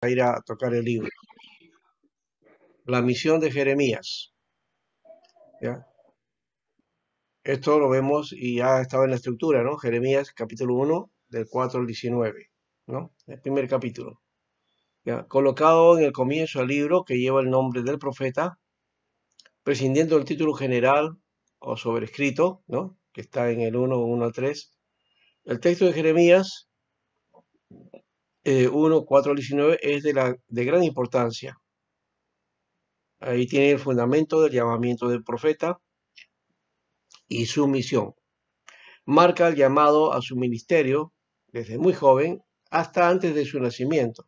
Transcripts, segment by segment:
a ir a tocar el libro. La misión de Jeremías. ¿Ya? Esto lo vemos y ya estaba en la estructura, ¿no? Jeremías capítulo 1, del 4 al 19, ¿no? El primer capítulo. ¿Ya? Colocado en el comienzo del libro que lleva el nombre del profeta, prescindiendo del título general o sobrescrito, ¿no? Que está en el 1 al 3. El texto de Jeremías 1, 4 al 19 es de gran importancia. Ahí tiene el fundamento del llamamiento del profeta y su misión. Marca el llamado a su ministerio desde muy joven hasta antes de su nacimiento.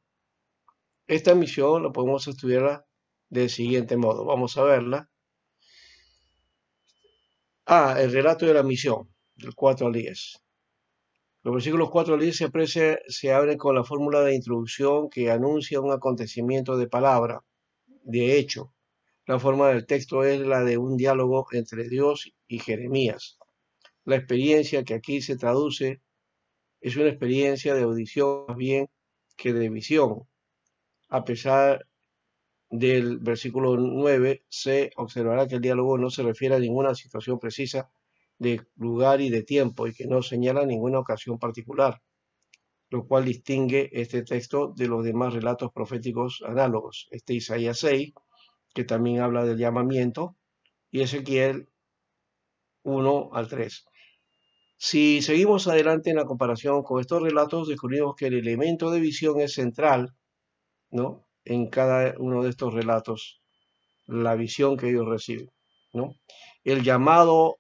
Esta misión la podemos estudiar del siguiente modo. Vamos a verla. El relato de la misión, del 4 al 10. Los versículos 4 al 10 se abren con la fórmula de introducción que anuncia un acontecimiento de palabra, de hecho. La forma del texto es la de un diálogo entre Dios y Jeremías. La experiencia que aquí se traduce es una experiencia de audición más bien que de visión. A pesar del versículo 9, se observará que el diálogo no se refiere a ninguna situación precisa de lugar y de tiempo y que no señala ninguna ocasión particular, lo cual distingue este texto de los demás relatos proféticos análogos. Isaías 6, que también habla del llamamiento, y Ezequiel 1 al 3. Si seguimos adelante en la comparación con estos relatos, descubrimos que el elemento de visión es central, ¿no? En cada uno de estos relatos, la visión que ellos reciben, ¿no? El llamado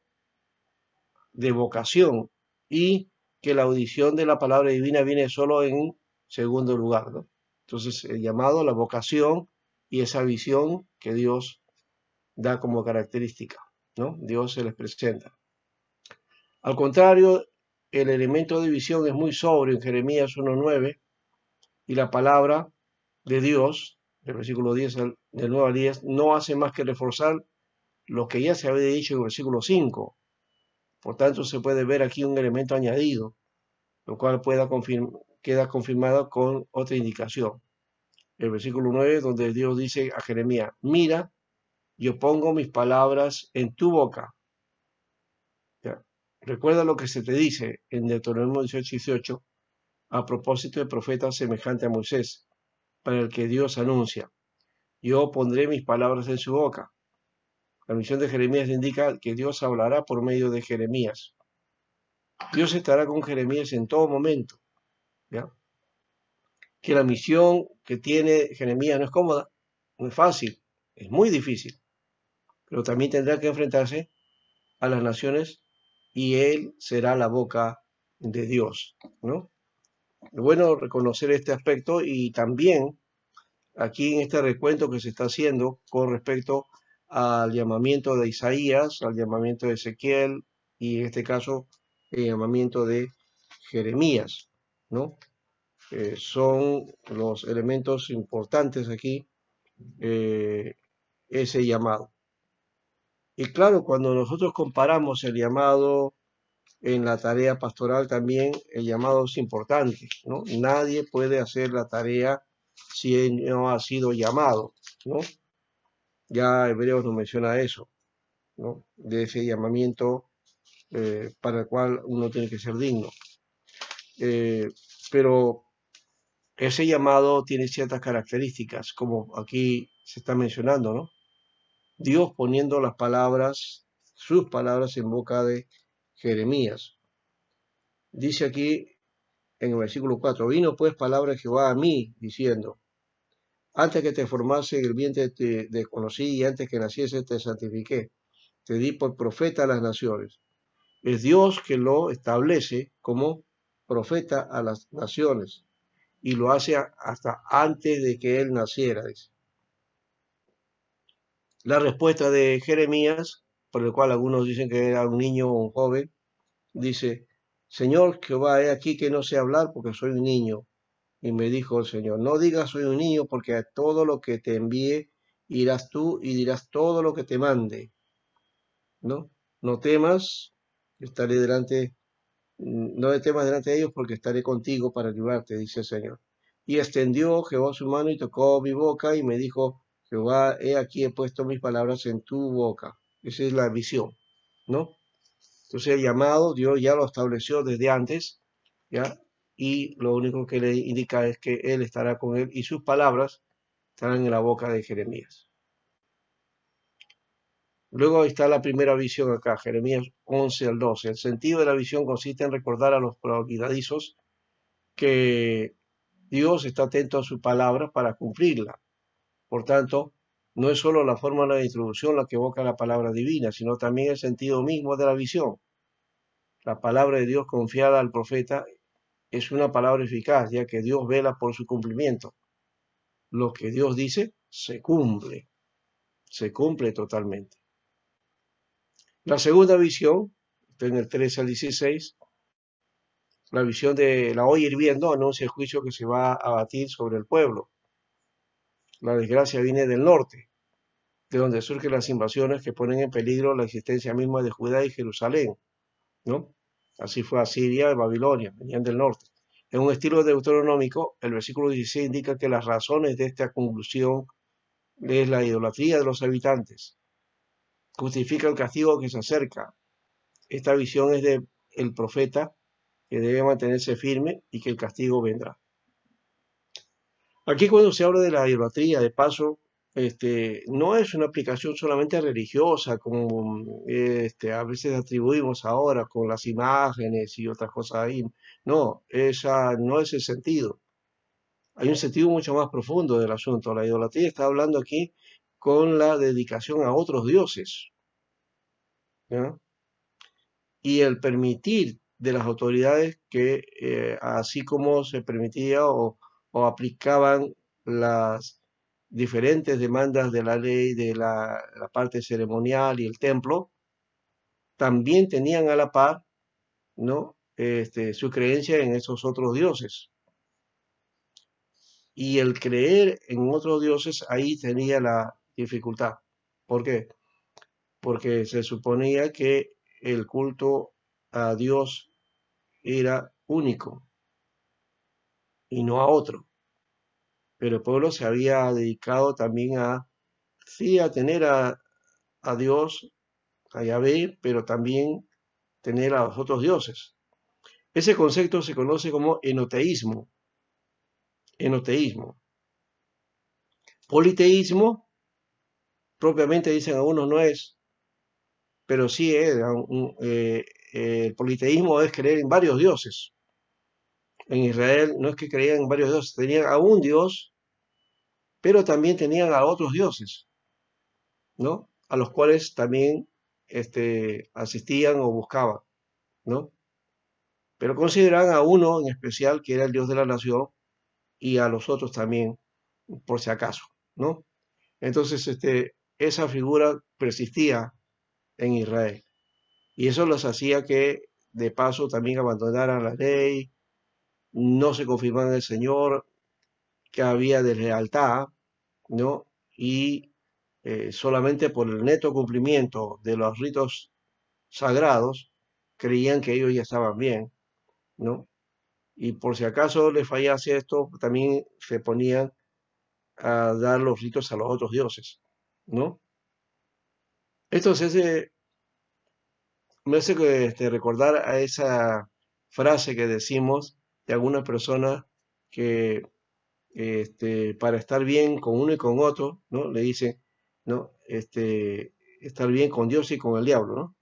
de vocación y que la audición de la palabra divina viene solo en segundo lugar, ¿no? Entonces, el llamado, la vocación y esa visión que Dios da como característica, ¿no? Dios se les presenta. Al contrario, el elemento de visión es muy sobrio en Jeremías 1:9 y la palabra de Dios, del versículo 10 del 9 al 10, no hace más que reforzar lo que ya se había dicho en el versículo 5. Por tanto, se puede ver aquí un elemento añadido, lo cual queda confirmado con otra indicación. El versículo 9, donde Dios dice a Jeremías, mira, yo pongo mis palabras en tu boca. ¿Ya? Recuerda lo que se te dice en Deuteronomio 18:18 a propósito del profeta semejante a Moisés, para el que Dios anuncia. Yo pondré mis palabras en su boca. La misión de Jeremías indica que Dios hablará por medio de Jeremías. Dios estará con Jeremías en todo momento. ¿Ya? Que la misión que tiene Jeremías no es cómoda, no es fácil, es muy difícil, pero también tendrá que enfrentarse a las naciones y él será la boca de Dios, ¿no? Es bueno reconocer este aspecto y también aquí en este recuento que se está haciendo con respecto al llamamiento de Isaías, al llamamiento de Ezequiel y en este caso el llamamiento de Jeremías, ¿no? Son los elementos importantes aquí, ese llamado. Y claro, cuando nosotros comparamos el llamado en la tarea pastoral también, el llamado es importante, ¿no? Nadie puede hacer la tarea si no ha sido llamado, ¿no? Ya Hebreos nos menciona eso, ¿no? De ese llamamiento para el cual uno tiene que ser digno. Pero ese llamado tiene ciertas características, como aquí se está mencionando, ¿no? Dios poniendo las palabras, sus palabras en boca de Jeremías. Dice aquí en el versículo 4, vino pues palabra de Jehová a mí, diciendo, antes que te formase en el vientre te conocí y antes que naciese te santifiqué, te di por profeta a las naciones. Es Dios que lo establece como profeta a las naciones y lo hace hasta antes de que él naciera, dice. La respuesta de Jeremías, por el cual algunos dicen que era un niño o un joven, dice, Señor Jehová, he aquí que no sé hablar porque soy un niño. Y me dijo el Señor, no digas soy un niño porque a todo lo que te envíe irás tú y dirás todo lo que te mande. ¿No? No temas, estaré delante, no temas delante de ellos porque estaré contigo para ayudarte, dice el Señor. Y extendió Jehová su mano y tocó mi boca y me dijo, Jehová, he aquí he puesto mis palabras en tu boca. Esa es la visión, ¿no? Entonces el llamado Dios ya lo estableció desde antes, ¿ya? Y lo único que le indica es que Él estará con él y sus palabras estarán en la boca de Jeremías. Luego está la primera visión acá, Jeremías 11 al 12. El sentido de la visión consiste en recordar a los olvidadizos que Dios está atento a su palabra para cumplirla. Por tanto, no es solo la forma de introducción la que evoca la palabra divina, sino también el sentido mismo de la visión. La palabra de Dios confiada al profeta es una palabra eficaz, ya que Dios vela por su cumplimiento. Lo que Dios dice se cumple totalmente. La segunda visión, está en el 13 al 16, la visión de la olla hirviendo anuncia el juicio que se va a abatir sobre el pueblo. La desgracia viene del norte, de donde surgen las invasiones que ponen en peligro la existencia misma de Judá y Jerusalén, ¿no? Así fue Asiria y Babilonia, venían del norte. En un estilo deuteronómico, el versículo 16 indica que las razones de esta conclusión es la idolatría de los habitantes. Justifica el castigo que se acerca. Esta visión es de el profeta que debe mantenerse firme y que el castigo vendrá. Aquí cuando se habla de la idolatría, de paso, no es una aplicación solamente religiosa, como a veces atribuimos ahora con las imágenes y otras cosas ahí. No, esa no es el sentido. Hay un sentido mucho más profundo del asunto. La idolatría está hablando aquí con la dedicación a otros dioses, ¿ya? Y el permitir de las autoridades que, así como se permitía o aplicaban las diferentes demandas de la ley de la parte ceremonial y el templo, también tenían a la par, ¿no? Su creencia en esos otros dioses. Y el creer en otros dioses ahí tenía la dificultad. ¿Por qué? Porque se suponía que el culto a Dios era único y no a otro. Pero el pueblo se había dedicado también a, sí, a tener a Dios, a Yahvé, pero también tener a los otros dioses. Ese concepto se conoce como enoteísmo. Enoteísmo. Politeísmo, propiamente dicen algunos, no es, pero sí es. El politeísmo es creer en varios dioses. En Israel no es que creían en varios dioses, tenían a un dios, pero también tenían a otros dioses, ¿no? A los cuales también asistían o buscaban, ¿no? Pero consideraban a uno en especial que era el Dios de la nación y a los otros también, por si acaso, ¿no? Entonces, esa figura persistía en Israel y eso los hacía que de paso también abandonaran la ley, no se confirmaban en el Señor, que había deslealtad, ¿no? Y solamente por el neto cumplimiento de los ritos sagrados creían que ellos ya estaban bien, ¿no? Y por si acaso les fallase esto, también se ponían a dar los ritos a los otros dioses, ¿no? Entonces me hace que, recordar a esa frase que decimos de algunas personas que para estar bien con uno y con otro, ¿no? Le dicen, ¿no? Estar bien con Dios y con el diablo, ¿no?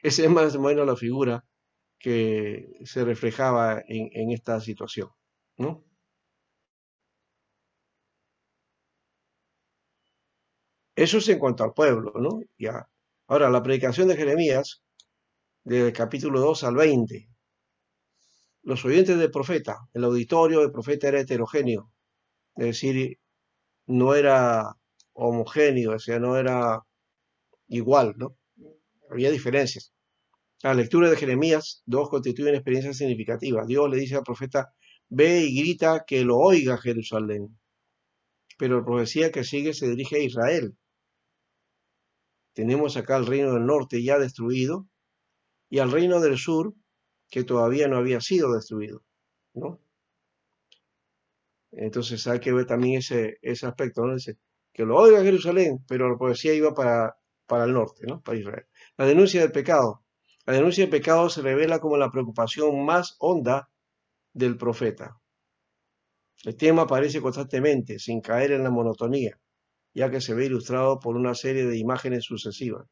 Esa es más o menos la figura que se reflejaba en esta situación, ¿no? Eso es en cuanto al pueblo, ¿no? Ya. Ahora, la predicación de Jeremías, del capítulo 2 al 20. Los oyentes del profeta, el auditorio del profeta era heterogéneo, es decir, no era homogéneo, o sea, no era igual, ¿no? Había diferencias. La lectura de Jeremías 2 constituye una experiencia significativa. Dios le dice al profeta, ve y grita que lo oiga Jerusalén. Pero la profecía que sigue se dirige a Israel. Tenemos acá el reino del norte ya destruido y al reino del sur que todavía no había sido destruido, ¿no? Entonces hay que ver también ese aspecto, ¿no? Dice, que lo oiga Jerusalén, pero la profecía iba para el norte, ¿no? Para Israel. La denuncia del pecado. La denuncia del pecado se revela como la preocupación más honda del profeta. El tema aparece constantemente, sin caer en la monotonía, ya que se ve ilustrado por una serie de imágenes sucesivas.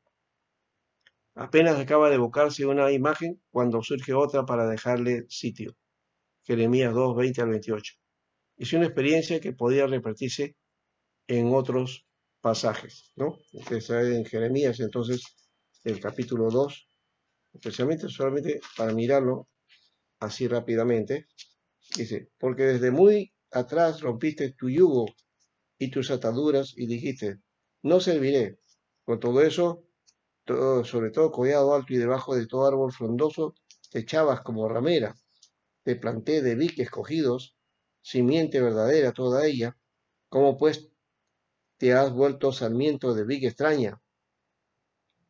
Apenas acaba de evocarse una imagen cuando surge otra para dejarle sitio. Jeremías 2, 20 al 28. Es una experiencia que podría repetirse en otros pasajes, ¿no? Ustedes saben en Jeremías, entonces, el capítulo 2, especialmente solamente para mirarlo así rápidamente, dice, porque desde muy atrás rompiste tu yugo y tus ataduras y dijiste, no serviré. Con todo eso, sobre todo collado alto y debajo de todo árbol frondoso, te echabas como ramera, te planté de diques cogidos, simiente verdadera toda ella, como pues te has vuelto sarmiento de viga extraña.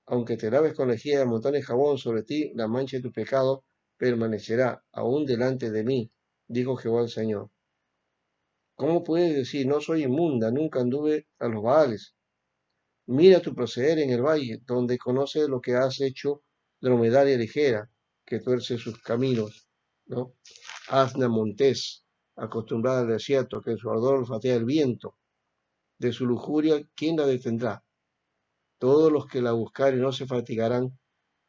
Aunque te laves con lejía de montones de jabón sobre ti, la mancha de tu pecado permanecerá aún delante de mí, dijo Jehová el Señor. ¿Cómo puedes decir, no soy inmunda, nunca anduve a los Baales? Mira tu proceder en el valle, donde conoces lo que has hecho, dromedaria ligera, que tuerce sus caminos, ¿no? Asna montés, acostumbrada al desierto, que en su ardor olfatea el viento. De su lujuria, ¿quién la detendrá? Todos los que la buscaren no se fatigarán,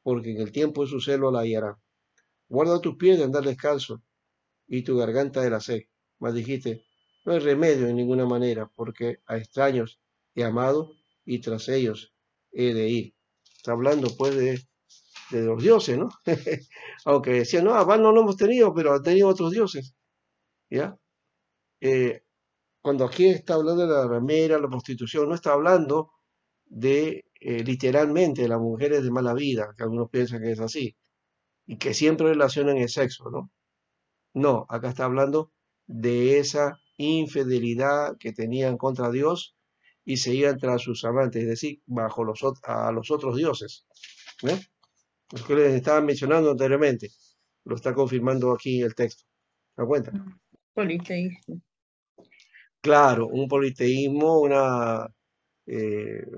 porque en el tiempo de su celo la hallarán. Guarda tus pies de andar descalzo y tu garganta de la sed. Mas dijiste, no hay remedio en ninguna manera, porque a extraños he amado y tras ellos he de ir. Está hablando pues de los dioses, ¿no? Aunque decían, no, a Baal no lo hemos tenido, pero han tenido otros dioses, ¿ya? Eh, Cuando aquí está hablando de la ramera, la prostitución, no está hablando de literalmente de las mujeres de mala vida, que algunos piensan que es así, y que siempre relacionan el sexo, ¿no? No, acá está hablando de esa infidelidad que tenían contra Dios y se iban tras sus amantes, es decir, bajo a los otros dioses, ¿no? Los que les estaba mencionando anteriormente, lo está confirmando aquí el texto. ¿Se da cuenta? Politeísmo. Claro, un politeísmo, una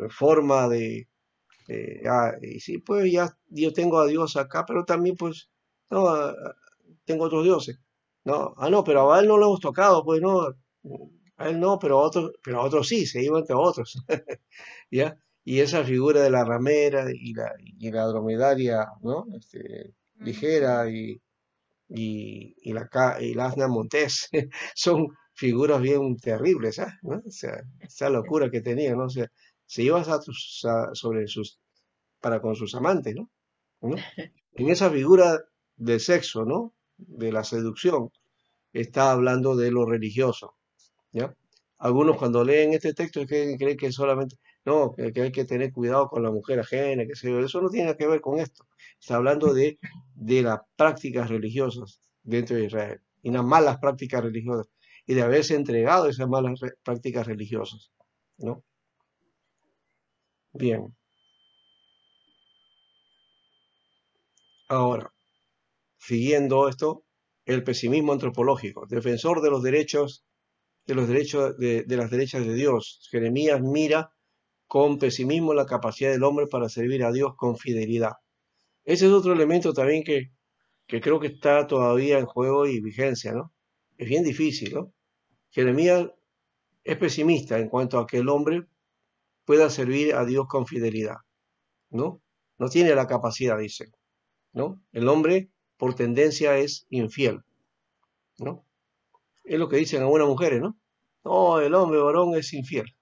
forma de, y sí, pues ya yo tengo a Dios acá, pero también pues, no, tengo otros dioses. No, no, pero a Baal no lo hemos tocado, pues no, a él no, pero a otros sí, se iban entre otros, ¿ya? Y esa figura de la ramera y la dromedaria, ¿no? Ligera y la asna montés, son figuras bien terribles, ¿ah? ¿No? O sea, esa locura que tenían, ¿no? O sea, se iban sobre para con sus amantes, ¿no? ¿No? En esa figura del sexo, ¿no? De la seducción, está hablando de lo religioso, ¿ya? Algunos cuando leen este texto creen que solamente, no, que hay que tener cuidado con la mujer ajena, que sé yo. Eso no tiene nada que ver con esto. Está hablando de las prácticas religiosas dentro de Israel y las malas prácticas religiosas y de haberse entregado a esas malas prácticas religiosas, ¿no? Bien, ahora, siguiendo esto, el pesimismo antropológico, defensor de las derechas de Dios. Jeremías mira con pesimismo la capacidad del hombre para servir a Dios con fidelidad. Ese es otro elemento también que creo que está todavía en juego y vigencia, ¿no? Es bien difícil, ¿no? Jeremías es pesimista en cuanto a que el hombre pueda servir a Dios con fidelidad, ¿no? No tiene la capacidad, dice, ¿no? El hombre por tendencia es infiel, ¿no? Es lo que dicen algunas mujeres, ¿no? No, el hombre varón es infiel,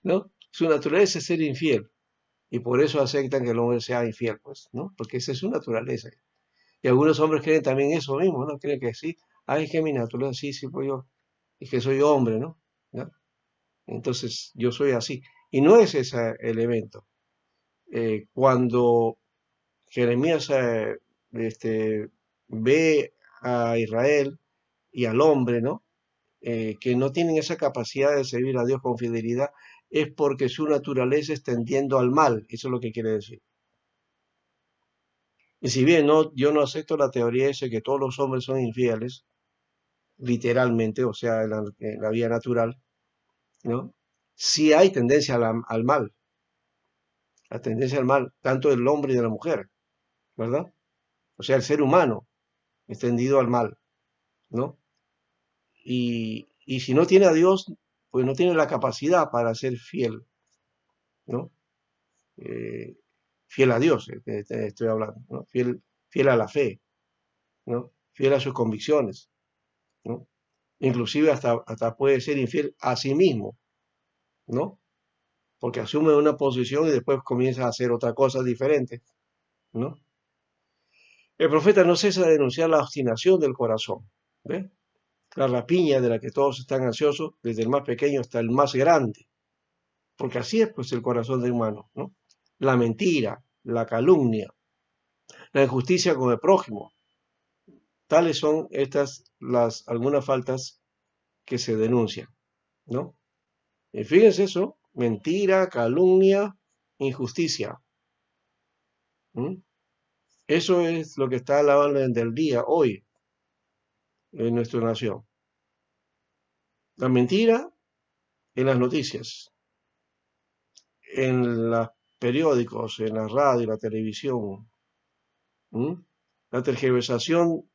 ¿no? Su naturaleza es ser infiel y por eso aceptan que el hombre sea infiel, pues, ¿no? Porque esa es su naturaleza. Y algunos hombres creen también eso mismo, ¿no? Creen que sí, ay, es que mi naturaleza, sí, sí, pues yo, es que soy hombre, ¿no? ¿No? Entonces yo soy así. Y no es ese elemento. Cuando Jeremías ve a Israel y al hombre, ¿no? Que no tienen esa capacidad de servir a Dios con fidelidad, es porque su naturaleza está tendiendo al mal. Eso es lo que quiere decir. Y si bien no, yo no acepto la teoría esa de que todos los hombres son infieles, literalmente, o sea, en la vida natural, ¿no? Sí hay tendencia al mal, la tendencia al mal, tanto del hombre y de la mujer, ¿verdad? O sea, el ser humano es tendido al mal, ¿no? Y si no tiene a Dios, pues no tiene la capacidad para ser fiel, ¿no? Eh, fiel a Dios, estoy hablando, ¿no? Fiel a la fe, ¿no? Fiel a sus convicciones, ¿no? Inclusive hasta puede ser infiel a sí mismo, ¿no? Porque asume una posición y después comienza a hacer otra cosa diferente, ¿no? El profeta no cesa de denunciar la obstinación del corazón, ¿ves? La rapiña de la que todos están ansiosos, desde el más pequeño hasta el más grande, porque así es pues el corazón de humano, ¿no? La mentira, la calumnia, la injusticia con el prójimo, tales son algunas faltas que se denuncian, ¿no? Y fíjense eso, mentira, calumnia, injusticia. ¿Mm? Eso es lo que está a la orden del día hoy en nuestra nación. La mentira en las noticias, en los periódicos, en la radio, la televisión. ¿Mm? La tergiversación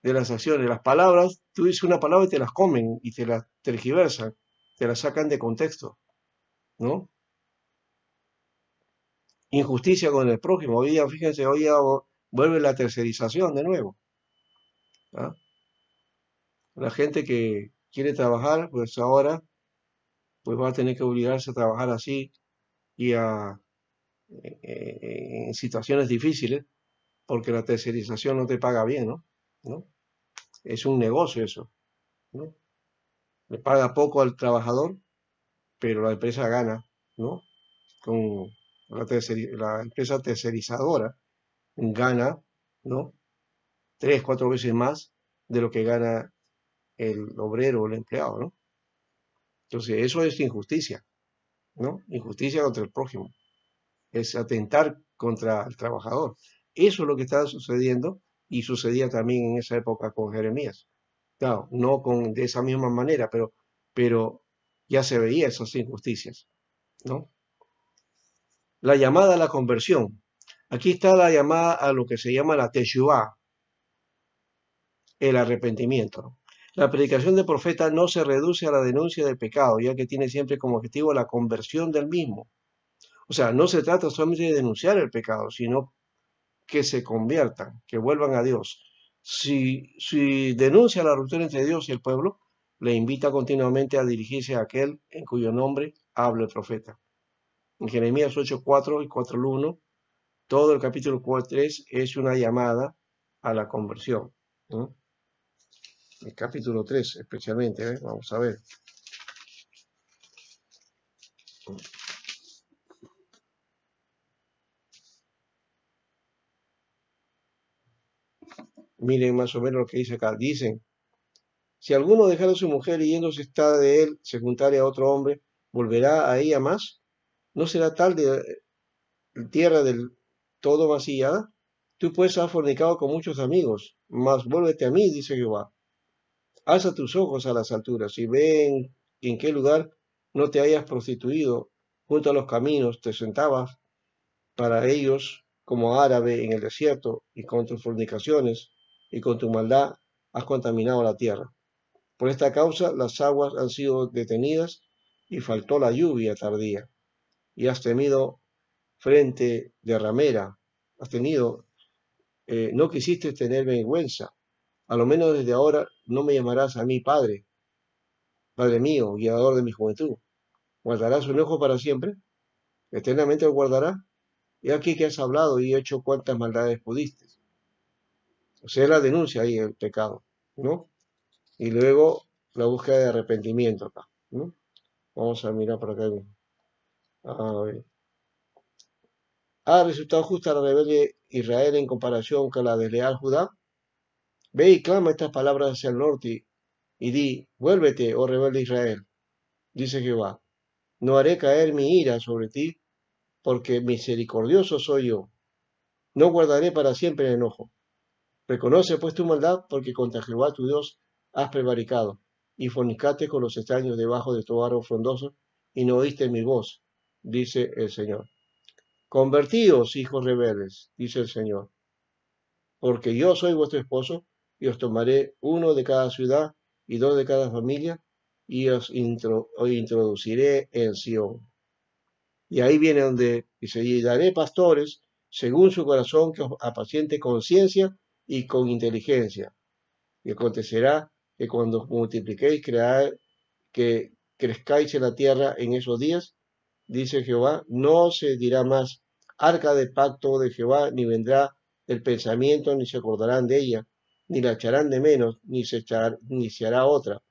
de las acciones, las palabras, tú dices una palabra y te las comen y te las tergiversan, te las sacan de contexto, ¿no? Injusticia con el prójimo. Hoy día, fíjense, hoy día vuelve la tercerización de nuevo. ¿Ah? La gente que quiere trabajar, pues ahora pues va a tener que obligarse a trabajar así y en situaciones difíciles, porque la tercerización no te paga bien, ¿no? ¿No? Es un negocio eso, ¿no? Le paga poco al trabajador, pero la empresa gana, ¿no? Con la empresa tercerizadora gana, ¿no? 3, 4 veces más de lo que gana el obrero o el empleado, ¿no? Entonces, eso es injusticia, ¿no? Injusticia contra el prójimo, es atentar contra el trabajador. Eso es lo que está sucediendo y sucedía también en esa época con Jeremías. Claro, no de esa misma manera, pero ya se veía esas injusticias, ¿no? La llamada a la conversión. Aquí está la llamada a lo que se llama la teshuvá, el arrepentimiento. La predicación del profeta no se reduce a la denuncia del pecado, ya que tiene siempre como objetivo la conversión del mismo. O sea, no se trata solamente de denunciar el pecado, sino que se conviertan, que vuelvan a Dios. Si denuncia la ruptura entre Dios y el pueblo, le invita continuamente a dirigirse a aquel en cuyo nombre habla el profeta. En Jeremías 8:4 y 4:1, todo el capítulo 3 es una llamada a la conversión, ¿no? El capítulo 3 especialmente, ¿eh? Vamos a ver. Miren más o menos lo que dice acá. Dicen, si alguno dejara a su mujer y yéndose está de él, se juntare a otro hombre, ¿volverá a ella más? ¿No será tal de tierra del todo vacillada? Tú pues has fornicado con muchos amigos, mas vuélvete a mí, dice Jehová. Alza tus ojos a las alturas y ve en qué lugar no te hayas prostituido. Junto a los caminos te sentabas para ellos como árabe en el desierto, y con tus fornicaciones y con tu maldad has contaminado la tierra. Por esta causa las aguas han sido detenidas y faltó la lluvia tardía, y has temido frente de ramera, has tenido, no quisiste tener vergüenza. A lo menos desde ahora no me llamarás a mí Padre, Padre mío, guiador de mi juventud. ¿Guardarás su enojo para siempre? ¿Eternamente lo guardará? He aquí que has hablado y hecho cuantas maldades pudiste. O sea, la denuncia ahí, el pecado, ¿no? Y luego la búsqueda de arrepentimiento acá, ¿no? Vamos a mirar por acá. A ver. ¿Ha resultado justa la rebelde Israel en comparación con la desleal Judá? Ve y clama estas palabras hacia el norte y di, vuélvete, oh rebelde Israel, dice Jehová. No haré caer mi ira sobre ti, porque misericordioso soy yo. No guardaré para siempre el enojo. Reconoce pues tu maldad, porque contra Jehová tu Dios has prevaricado, y fornicaste con los extraños debajo de tu árbol frondoso, y no oíste mi voz, dice el Señor. Convertíos, hijos rebeldes, dice el Señor, porque yo soy vuestro esposo, y os tomaré uno de cada ciudad y dos de cada familia, y os introduciré en Sión. Y ahí viene donde dice, y daré pastores según su corazón que os apaciente con ciencia y con inteligencia. Y acontecerá que cuando os multipliquéis, que crezcáis en la tierra en esos días, dice Jehová, no se dirá más arca de pacto de Jehová, ni vendrá el pensamiento, ni se acordarán de ella, ni la echarán de menos, ni se hará otra.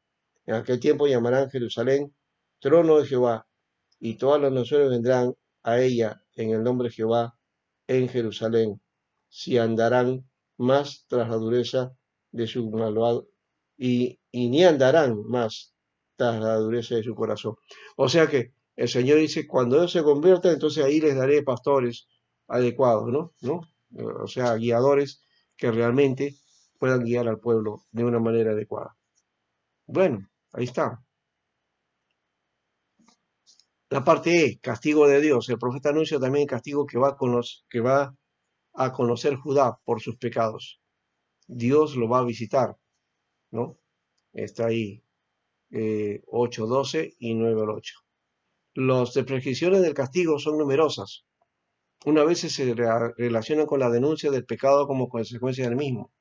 En aquel tiempo llamarán Jerusalén trono de Jehová, y todas las naciones vendrán a ella en el nombre de Jehová en Jerusalén, si andarán más tras la dureza de su malvado, y ni andarán más tras la dureza de su corazón. O sea que el Señor dice, cuando ellos se conviertan, entonces ahí les daré pastores adecuados, ¿no? O sea, guiadores que realmente puedan guiar al pueblo de una manera adecuada. Bueno, ahí está. La parte E, castigo de Dios. El profeta anuncia también el castigo que va a conocer Judá por sus pecados. Dios lo va a visitar, ¿no? Está ahí 8:12 y 9:8. Las prescripciones del castigo son numerosas. Una vez se relacionan con la denuncia del pecado como consecuencia del mismo.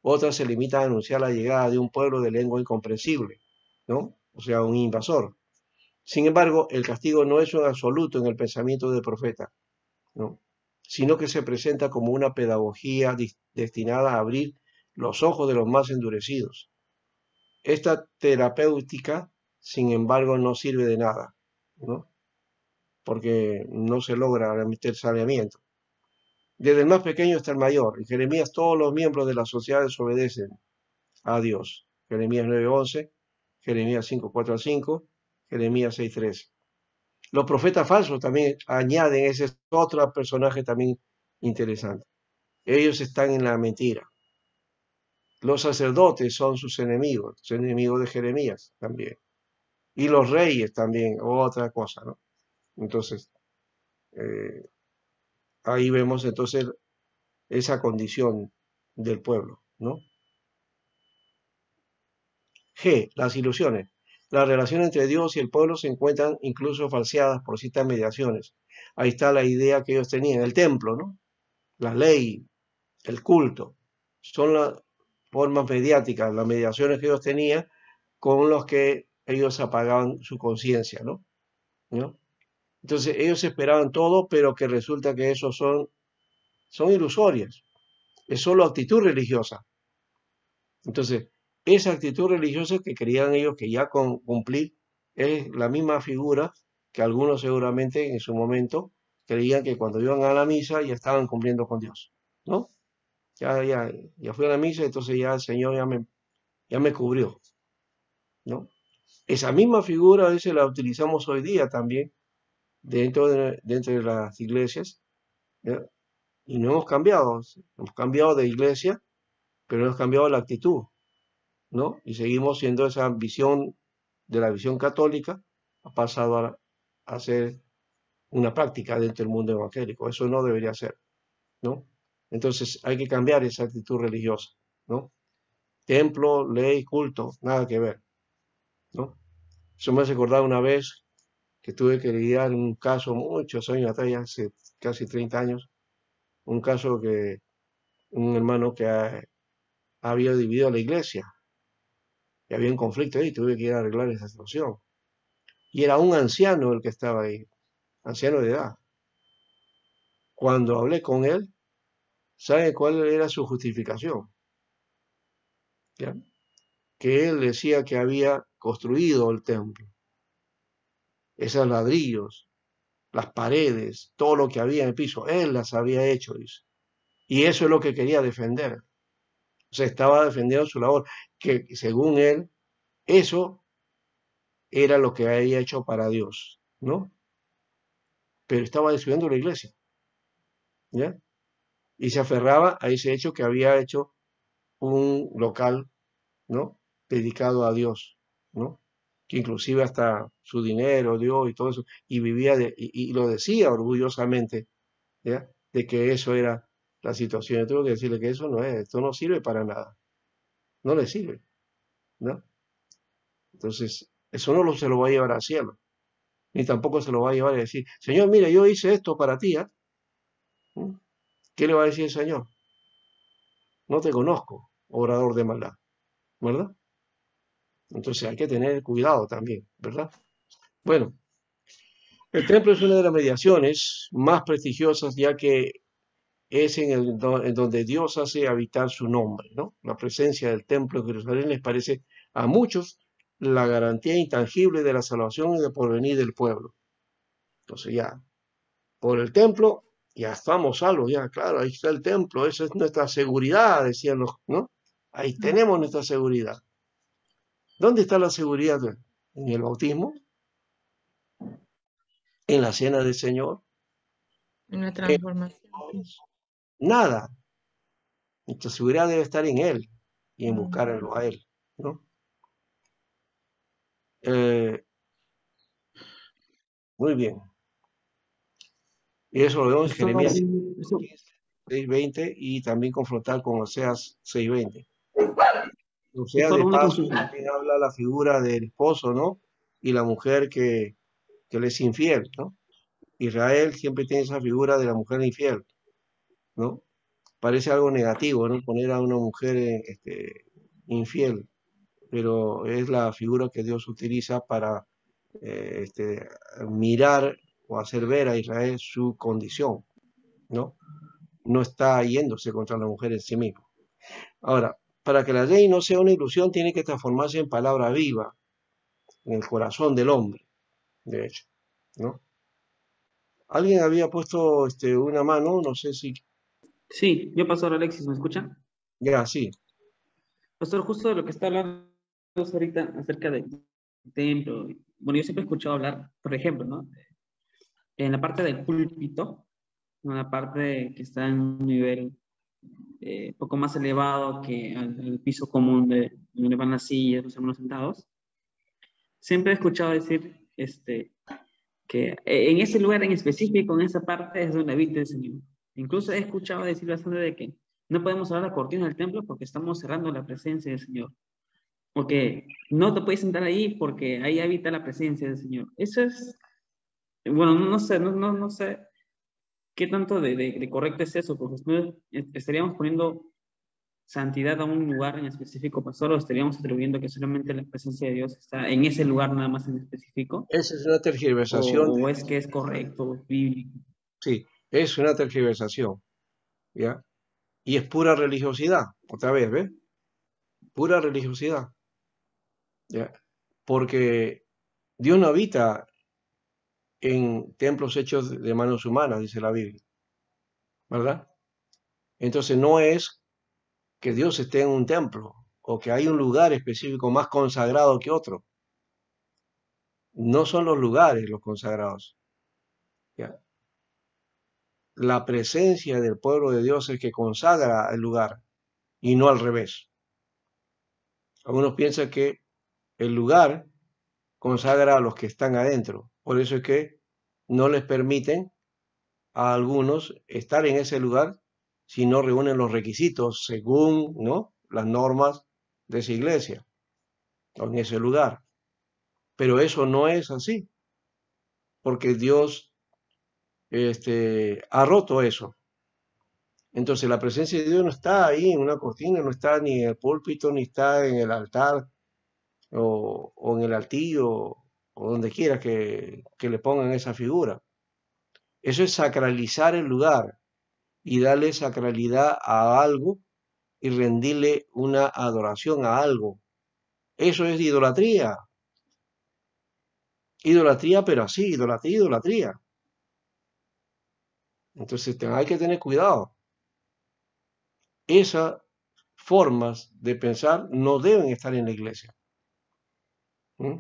Otras se limitan a anunciar la llegada de un pueblo de lengua incomprensible, ¿no? O sea, un invasor. Sin embargo, el castigo no es un absoluto en el pensamiento del profeta, ¿no? Sino que se presenta como una pedagogía destinada a abrir los ojos de los más endurecidos. Esta terapéutica, sin embargo, no sirve de nada, ¿no? Porque no se logra el saneamiento. Desde el más pequeño hasta el mayor. En Jeremías todos los miembros de la sociedad desobedecen a Dios. Jeremías 9:11, Jeremías 5:4-5, Jeremías 6:13. Los profetas falsos también añaden, ese es otro personaje también interesante. Ellos están en la mentira. Los sacerdotes son sus enemigos de Jeremías también. Y los reyes también, otra cosa, ¿no? Entonces, eh, ahí vemos entonces esa condición del pueblo, ¿no? G, las ilusiones. La relación entre Dios y el pueblo se encuentran incluso falseadas por ciertas mediaciones. Ahí está la idea que ellos tenían, el templo, ¿no? La ley, el culto, son las formas mediáticas, las mediaciones que ellos tenían con los que ellos apagaban su conciencia, ¿no? ¿No? Entonces ellos esperaban todo, pero que resulta que eso son ilusorias, es solo actitud religiosa. Entonces, esa actitud religiosa que creían ellos que ya con cumplir es la misma figura que algunos seguramente en su momento creían que cuando iban a la misa ya estaban cumpliendo con Dios, ¿no? Ya fui a la misa, entonces ya el Señor ya me cubrió, ¿no? Esa misma figura a veces la utilizamos hoy día también dentro de las iglesias, ¿ya? Y no hemos cambiado de iglesia, pero no hemos cambiado la actitud, ¿no? Y seguimos siendo esa visión de la visión católica, ha pasado a ser una práctica dentro del mundo evangélico. Eso no debería ser, ¿no? Entonces hay que cambiar esa actitud religiosa, ¿no? Templo, ley, culto, nada que ver, ¿no? Eso me hace acordar una vez que tuve que lidiar un caso muchos años atrás, ya hace casi 30 años, un caso que un hermano que había dividido la iglesia, y había un conflicto ahí, tuve que ir a arreglar esa situación. Y era un anciano el que estaba ahí, anciano de edad. Cuando hablé con él, ¿sabe cuál era su justificación? ¿Ya? Que él decía que había construido el templo, esos ladrillos, las paredes, todo lo que había en el piso, él las había hecho, dice. Y eso es lo que quería defender. O sea, estaba defendiendo su labor, que según él, eso era lo que había hecho para Dios, ¿no? Pero estaba destruyendo la iglesia, ¿ya? Y se aferraba a ese hecho que había hecho un local, ¿no? dedicado a Dios, ¿no? Que inclusive hasta su dinero dio y todo eso, y vivía y lo decía orgullosamente, ¿ya? De que eso era la situación. Yo tengo que decirle que eso no es, esto no sirve para nada, no le sirve, ¿no? Entonces, eso no se lo va a llevar al cielo, ni tampoco se lo va a llevar a decir, Señor, mira, yo hice esto para ti, ¿ah? ¿Mm? ¿Qué le va a decir el Señor? No te conozco, obrador de maldad, ¿verdad? Entonces hay que tener cuidado también, ¿verdad? Bueno, el templo es una de las mediaciones más prestigiosas, ya que es en donde Dios hace habitar su nombre, ¿no? La presencia del templo en Jerusalén les parece a muchos la garantía intangible de la salvación y del porvenir del pueblo. Entonces ya, por el templo, ya estamos salvos, ya, claro, ahí está el templo, esa es nuestra seguridad, decían los, ¿no? Ahí tenemos nuestra seguridad. ¿Dónde está la seguridad? ¿En el bautismo? ¿En la cena del Señor? Una ¿En transformación. nada? Nuestra seguridad debe estar en Él y en Mm. buscarlo a Él, ¿no? Eh, Muy bien. Y eso lo vemos en Pastor, Jeremías eso, 6:20 y también confrontar con Oseas 6:20. Oseas pastor, de una paso consulta. también habla la figura del esposo, ¿no? Y la mujer que le es infiel, ¿no? Israel siempre tiene esa figura de la mujer infiel, ¿no? Parece algo negativo, ¿no? Poner a una mujer infiel, pero es la figura que Dios utiliza para mirar o hacer ver a Israel su condición, ¿no? No está yéndose contra la mujer en sí mismo. Ahora, para que la ley no sea una ilusión, tiene que transformarse en palabra viva, en el corazón del hombre, de hecho, ¿no? Alguien había puesto una mano, no sé si, Sí, yo pastor Alexis, ¿me escuchan? ya, sí, Pastor, justo de lo que está hablando ahorita acerca del templo. Bueno, yo siempre he escuchado hablar, por ejemplo, ¿no? En la parte del púlpito, en la parte que está en un nivel poco más elevado que el piso común de donde van las sillas, los hermanos sentados, siempre he escuchado decir que en ese lugar en específico, en esa parte, es donde habita el Señor. Incluso he escuchado decir bastante de que no podemos cerrar la cortina del templo porque estamos cerrando la presencia del Señor. O que no te puedes sentar ahí porque ahí habita la presencia del Señor. Eso es, bueno, no sé, no sé qué tanto de correcto es eso, porque estaríamos poniendo santidad a un lugar en específico, pastor, o estaríamos atribuyendo que solamente la presencia de Dios está en ese lugar nada más en específico, esa es una tergiversación, o es que es correcto, es bíblico. sí, es una tergiversación, ¿ya? Y es pura religiosidad, otra vez, ¿ves? Pura religiosidad, ¿ya? Porque Dios no habita en templos hechos de manos humanas, dice la Biblia, ¿verdad? Entonces no es que Dios esté en un templo o que hay un lugar específico más consagrado que otro. No son los lugares los consagrados, ¿ya? La presencia del pueblo de Dios es que consagra el lugar y no al revés. Algunos piensan que el lugar consagra a los que están adentro. Por eso es que no les permiten a algunos estar en ese lugar si no reúnen los requisitos según, ¿no?, las normas de esa iglesia o en ese lugar. Pero eso no es así, porque Dios ha roto eso. Entonces la presencia de Dios no está ahí en una cortina, no está ni en el púlpito, ni está en el altar o en el altillo o donde quiera que le pongan esa figura. Eso es sacralizar el lugar y darle sacralidad a algo y rendirle una adoración a algo. Eso es idolatría. Idolatría, pero así, idolatría, idolatría. Entonces hay que tener cuidado. Esas formas de pensar no deben estar en la iglesia. ¿Mm?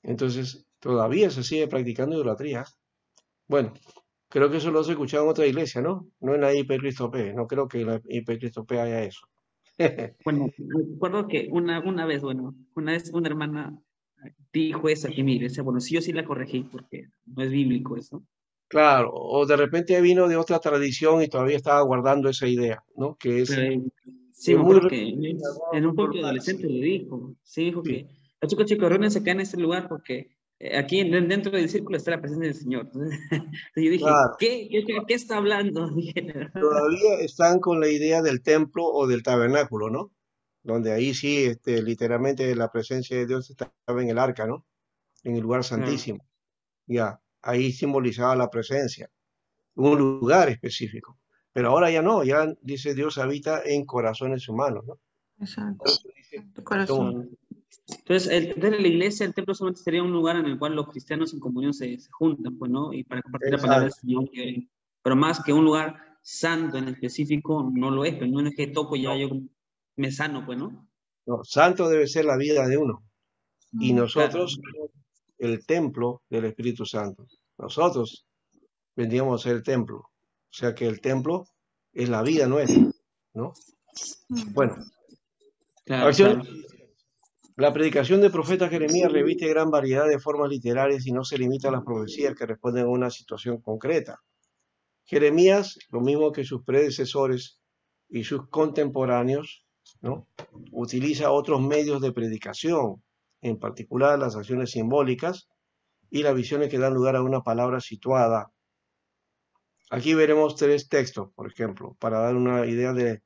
Entonces todavía se sigue practicando idolatría. Bueno, creo que eso lo has escuchado en otra iglesia, ¿no? No en la IPCristo P. No creo que en la IPCristo P haya eso. Bueno, recuerdo que una vez, bueno, una vez una hermana dijo eso aquí en mi iglesia. Bueno, sí, yo sí la corregí porque no es bíblico eso. Claro, o de repente vino de otra tradición y todavía estaba guardando esa idea, ¿no? Que Pero sí, es me muy acuerdo repetida que en algunos en un otros punto lugares, adolescente sí, le dijo, sí, dijo sí, que los chicos, reúnense acá en este lugar porque aquí dentro del círculo está la presencia del Señor. Entonces, yo dije, claro. ¿qué está hablando? Dije, Todavía están con la idea del templo o del tabernáculo, ¿no? Donde ahí sí, literalmente la presencia de Dios estaba en el arca, ¿no? En el lugar claro, santísimo. Ya, ahí simbolizaba la presencia, un lugar específico. Pero ahora ya no, ya dice Dios habita en corazones humanos, ¿no? Por Exacto. eso dice, Tu corazón. somos, claro. Entonces, entonces, la iglesia, el templo solamente sería un lugar en el cual los cristianos en comunión se juntan, pues, ¿no? Y para compartir la palabra del exacto, Señor. Pero más que un lugar santo en específico, no lo es, pues no es que toco ya no, yo me sano, pues, ¿no? no, santo debe ser la vida de uno. Y Mm. Claro, nosotros, el templo del Espíritu Santo. Nosotros vendríamos a ser el templo. O sea que el templo es la vida nuestra, ¿no? Bueno, claro, acción. claro. La predicación del profeta Jeremías reviste gran variedad de formas literarias y no se limita a las profecías que responden a una situación concreta. Jeremías, lo mismo que sus predecesores y sus contemporáneos, ¿no? Utiliza otros medios de predicación, en particular las acciones simbólicas y las visiones que dan lugar a una palabra situada. Aquí veremos tres textos, por ejemplo, para dar una idea de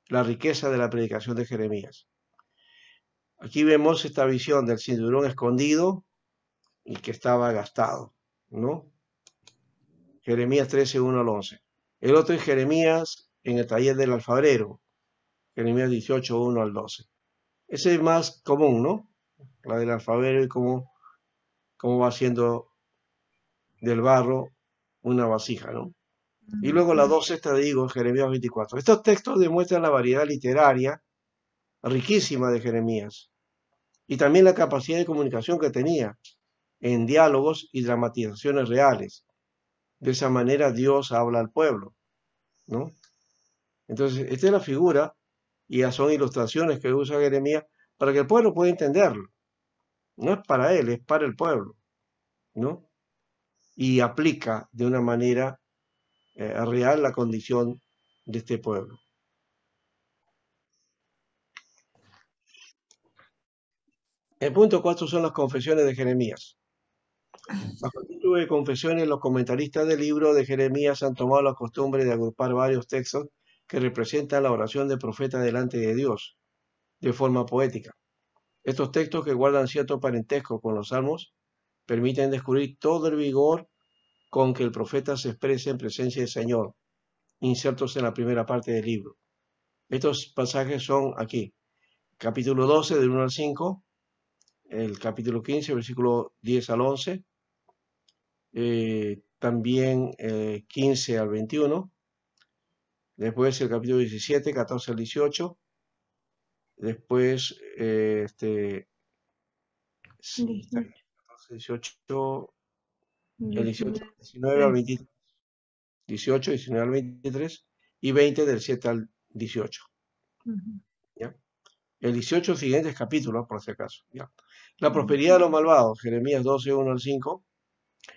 la riqueza de la predicación de Jeremías. Aquí vemos esta visión del cinturón escondido y que estaba gastado, ¿no? Jeremías 13, 1 al 11. El otro es Jeremías en el taller del alfabrero, Jeremías 18, 1 al 12. Ese es más común, ¿no? La del alfabrero y cómo va haciendo del barro una vasija, ¿no? Y luego la 12, esta digo, Jeremías 24. Estos textos demuestran la variedad literaria riquísima de Jeremías y también la capacidad de comunicación que tenía en diálogos y dramatizaciones reales. De esa manera Dios habla al pueblo, ¿no? Entonces, esta es la figura y ya son ilustraciones que usa Jeremías para que el pueblo pueda entenderlo. No es para él, es para el pueblo, ¿no? Y aplica de una manera real la condición de este pueblo. El punto 4 son las confesiones de Jeremías. Bajo el título de confesiones, los comentaristas del libro de Jeremías han tomado la costumbre de agrupar varios textos que representan la oración del profeta delante de Dios, de forma poética. Estos textos, que guardan cierto parentesco con los salmos, permiten descubrir todo el vigor con que el profeta se expresa en presencia del Señor, insertos en la primera parte del libro. Estos pasajes son aquí, capítulo 12, del 1 al 5, el capítulo 15, versículo 10 al 11, también 15 al 21, después el capítulo 17, 14 al 18, después, sí, está Dice, bien, 14, 18, el 18, 19. 19 al 23, 18, 19 al 23 y 20 del 7 al 18, Ujú. ¿ya? El 18 siguientes capítulos, por si acaso, ¿ya? La Ujú. prosperidad de los malvados, Jeremías 12, 1 al 5,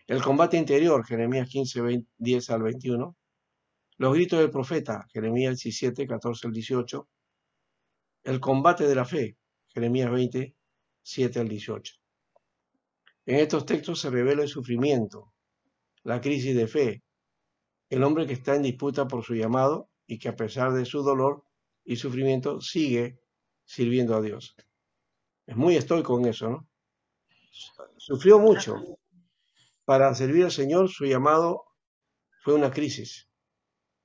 el combate interior, Jeremías 15, 20, 10 al 21, los gritos del profeta, Jeremías 17, 14 al 18, el combate de la fe, Jeremías 20, 7 al 18. En estos textos se revela el sufrimiento, la crisis de fe, el hombre que está en disputa por su llamado y que a pesar de su dolor y sufrimiento sigue sirviendo a Dios. Es muy estoico en eso, ¿no? Sufrió mucho. Para servir al Señor, su llamado fue una crisis.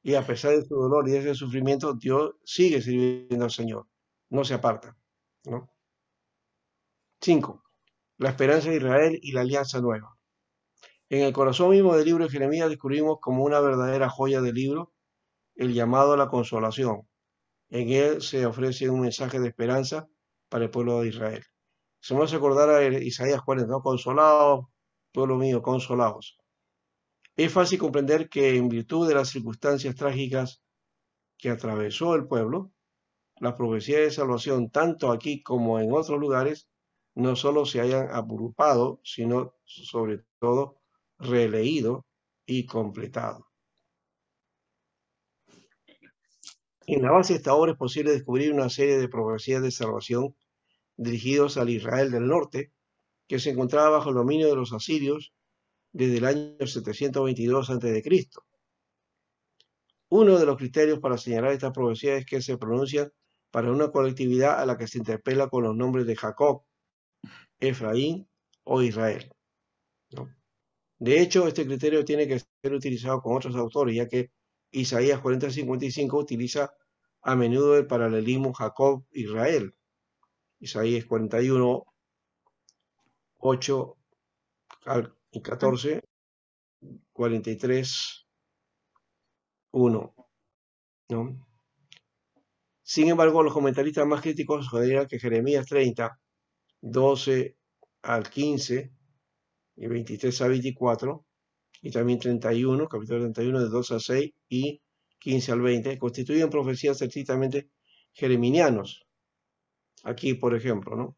Y a pesar de su dolor y de ese sufrimiento, Dios sigue sirviendo al Señor. No se aparta, ¿no? 5. La esperanza de Israel y la alianza nueva. En el corazón mismo del libro de Jeremías descubrimos como una verdadera joya del libro el llamado a la consolación. En él se ofrece un mensaje de esperanza para el pueblo de Israel. Se me hace acordar a Isaías 40, ¿no? Consolados, pueblo mío, consolados. Es fácil comprender que en virtud de las circunstancias trágicas que atravesó el pueblo, las profecías de salvación, tanto aquí como en otros lugares, no solo se hayan agrupado, sino sobre todo releído y completado. En la base de esta obra es posible descubrir una serie de profecías de salvación dirigidos al Israel del norte, que se encontraba bajo el dominio de los asirios desde el año 722 a.C. Uno de los criterios para señalar esta profecía es que se pronuncian para una colectividad a la que se interpela con los nombres de Jacob, Efraín o Israel, ¿no? De hecho, este criterio tiene que ser utilizado con otros autores, ya que Isaías 40:55 utiliza a menudo el paralelismo Jacob-Israel. Isaías 41, 8 y 14, 43, 1, ¿no? Sin embargo, los comentaristas más críticos consideran que Jeremías 30, 12 al 15 y 23 a 24, y también 31, capítulo 31, de 2 a 6 y 15 al 20, constituyen profecías estrictamente jereminianos. Aquí, por ejemplo, ¿no?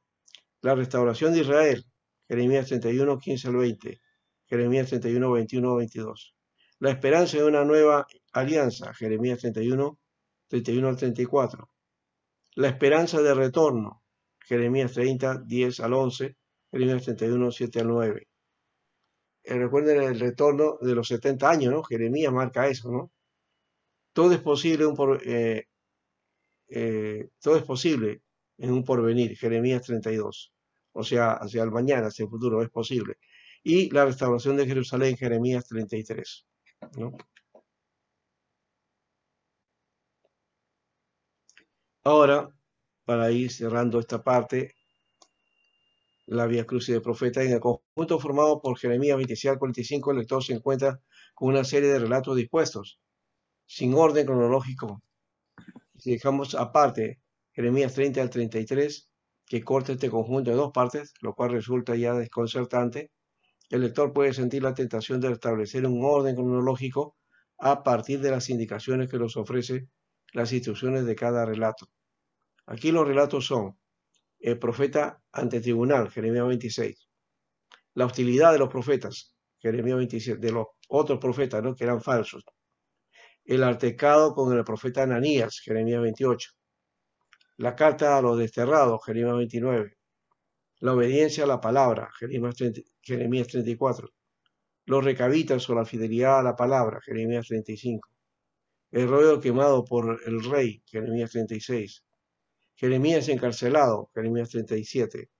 La restauración de Israel, Jeremías 31, 15 al 20, Jeremías 31, 21 al 22. La esperanza de una nueva alianza, Jeremías 31, 31 al 34. La esperanza de retorno, Jeremías 30, 10 al 11, Jeremías 31, 7 al 9. Recuerden el retorno de los 70 años, ¿no? Jeremías marca eso, ¿no? Todo es posible, todo es posible en un porvenir, Jeremías 32. O sea, hacia el mañana, hacia el futuro, es posible. Y la restauración de Jerusalén, Jeremías 33, ¿no? Ahora, para ir cerrando esta parte, la Vía Crucis de Profeta, en el conjunto formado por Jeremías 26 al 45, el lector se encuentra con una serie de relatos dispuestos, sin orden cronológico. Si dejamos aparte Jeremías 30 al 33, que corta este conjunto de dos partes, lo cual resulta ya desconcertante, el lector puede sentir la tentación de establecer un orden cronológico a partir de las indicaciones que nos ofrece las instrucciones de cada relato. Aquí los relatos son el profeta ante tribunal, Jeremías 26, la hostilidad de los profetas, Jeremías 27, de los otros profetas, ¿no?, que eran falsos, el altercado con el profeta Ananías, Jeremías 28, la carta a los desterrados, Jeremías 29, la obediencia a la palabra, Jeremías 34, los recabitas o la fidelidad a la palabra, Jeremías 35, el rollo quemado por el rey, Jeremías 36, Jeremías encarcelado, Jeremías 37,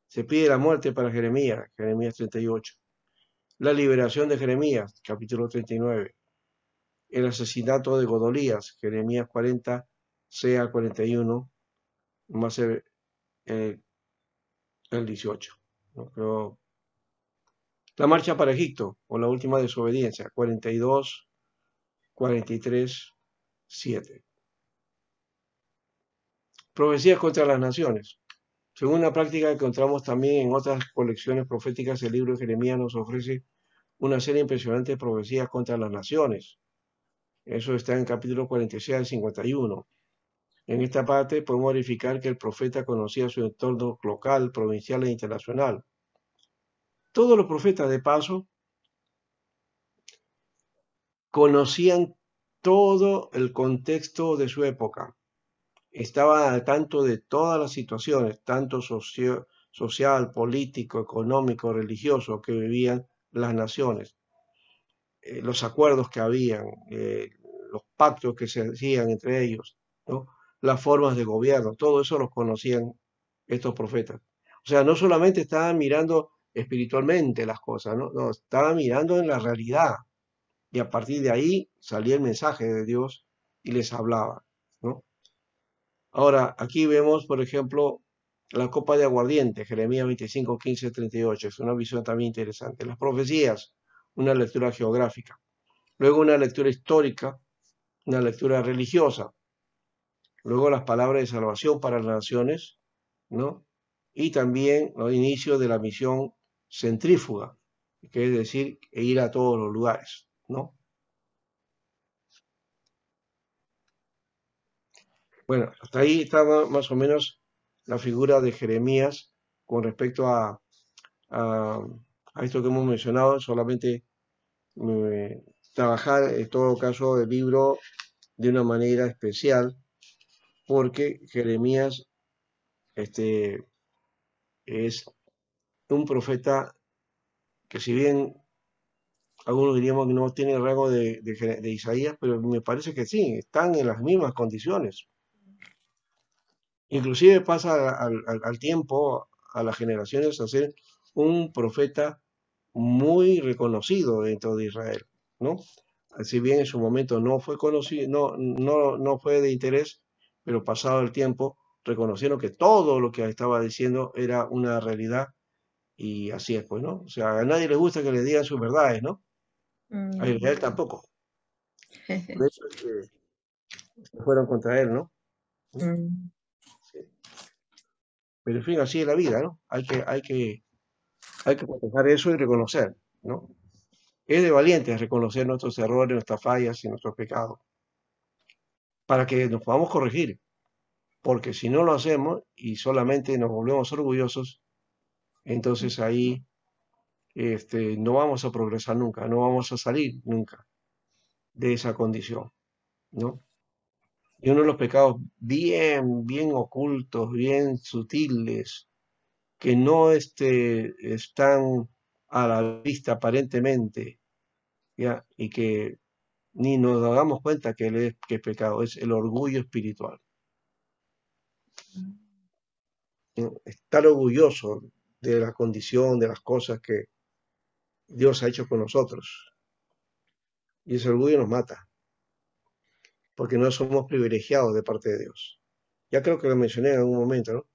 se pide la muerte para Jeremías, Jeremías 38, la liberación de Jeremías, capítulo 39, el asesinato de Godolías, Jeremías 40, sea 41, más el 18, ¿no? Pero la marcha para Egipto, o la última desobediencia, 42, 43, 7. Profecías contra las naciones. Según una práctica que encontramos también en otras colecciones proféticas, el libro de Jeremías nos ofrece una serie impresionante de profecías contra las naciones. Eso está en el capítulo 46 al 51. En esta parte podemos verificar que el profeta conocía su entorno local, provincial e internacional. Todos los profetas, de paso, conocían todo el contexto de su época. Estaban al tanto de todas las situaciones, tanto social, político, económico, religioso, que vivían las naciones, los acuerdos que habían, los pactos que se hacían entre ellos, ¿no?, las formas de gobierno, todo eso los conocían estos profetas. O sea, no solamente estaban mirando espiritualmente las cosas, ¿no? No, estaban mirando en la realidad. Y a partir de ahí salía el mensaje de Dios y les hablaba, ¿no? Ahora, aquí vemos, por ejemplo, la copa de aguardiente, Jeremías 25, 15, 38. Es una visión también interesante. Las profecías, una lectura geográfica. Luego una lectura histórica, una lectura religiosa. Luego las palabras de salvación para las naciones, ¿no? Y también los inicios de la misión centrífuga, que es decir, ir a todos los lugares, ¿no? Bueno, hasta ahí estaba más o menos la figura de Jeremías con respecto a, a esto que hemos mencionado, solamente trabajar en todo caso el libro de una manera especial, porque Jeremías es un profeta que si bien algunos diríamos que no tiene el rango de Isaías, pero me parece que sí, están en las mismas condiciones. Inclusive pasa al tiempo, a las generaciones, a ser un profeta muy reconocido dentro de Israel, ¿no? Si bien en su momento no fue conocido, no fue de interés, pero pasado el tiempo reconocieron que todo lo que estaba diciendo era una realidad y así es, pues, ¿no? O sea, a nadie le gusta que le digan sus verdades, ¿no? A Mm. Israel tampoco. Por eso es que se fueron contra él, ¿no? Mm. Sí. Pero en fin, así es la vida, ¿no? Hay que proteger eso y reconocer, ¿no? Es de valientes reconocer nuestros errores, nuestras fallas y nuestros pecados, para que nos podamos corregir, porque si no lo hacemos y solamente nos volvemos orgullosos, entonces ahí no vamos a progresar nunca, no vamos a salir nunca de esa condición, ¿no? Y uno de los pecados bien ocultos, bien sutiles, que no están a la vista aparentemente, ¿ya? Y que ni nos damos cuenta que es pecado, es el orgullo espiritual. Estar orgulloso de la condición, de las cosas que Dios ha hecho con nosotros. Y ese orgullo nos mata, porque no somos privilegiados de parte de Dios. Ya creo que lo mencioné en algún momento, ¿no?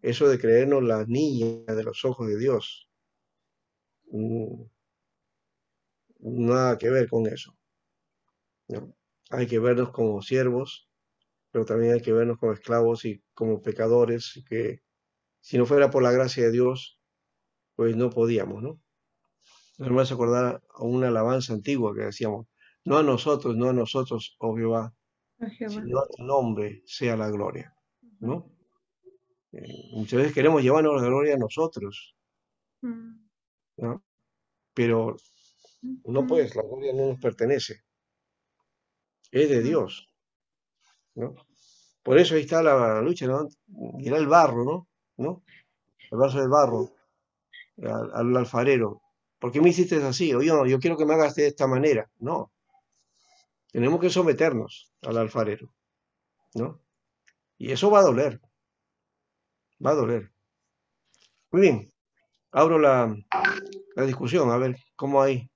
Eso de creernos las niñas de los ojos de Dios. mm, Nada que ver con eso, ¿no? Hay que vernos como siervos, pero también hay que vernos como esclavos y como pecadores, y que si no fuera por la gracia de Dios, pues no podíamos, ¿no? Me hace acordar a una alabanza antigua que decíamos, no a nosotros, oh Jehová, Ah, Jehová. sino a tu nombre sea la gloria, ¿no? Muchas veces queremos llevarnos la gloria a nosotros, Mm. ¿no? Pero no Mm. puedes, la gloria no nos pertenece, es de Mm. Dios, ¿no? Por eso ahí está la lucha, ¿no? Irá el barro, ¿no? ¿No? El vaso del barro, al alfarero. ¿Por qué me hiciste así? Oye, no, yo quiero que me hagas de esta manera. No, tenemos que someternos al alfarero, ¿no? Y eso va a doler. Muy bien, abro la discusión, a ver cómo hay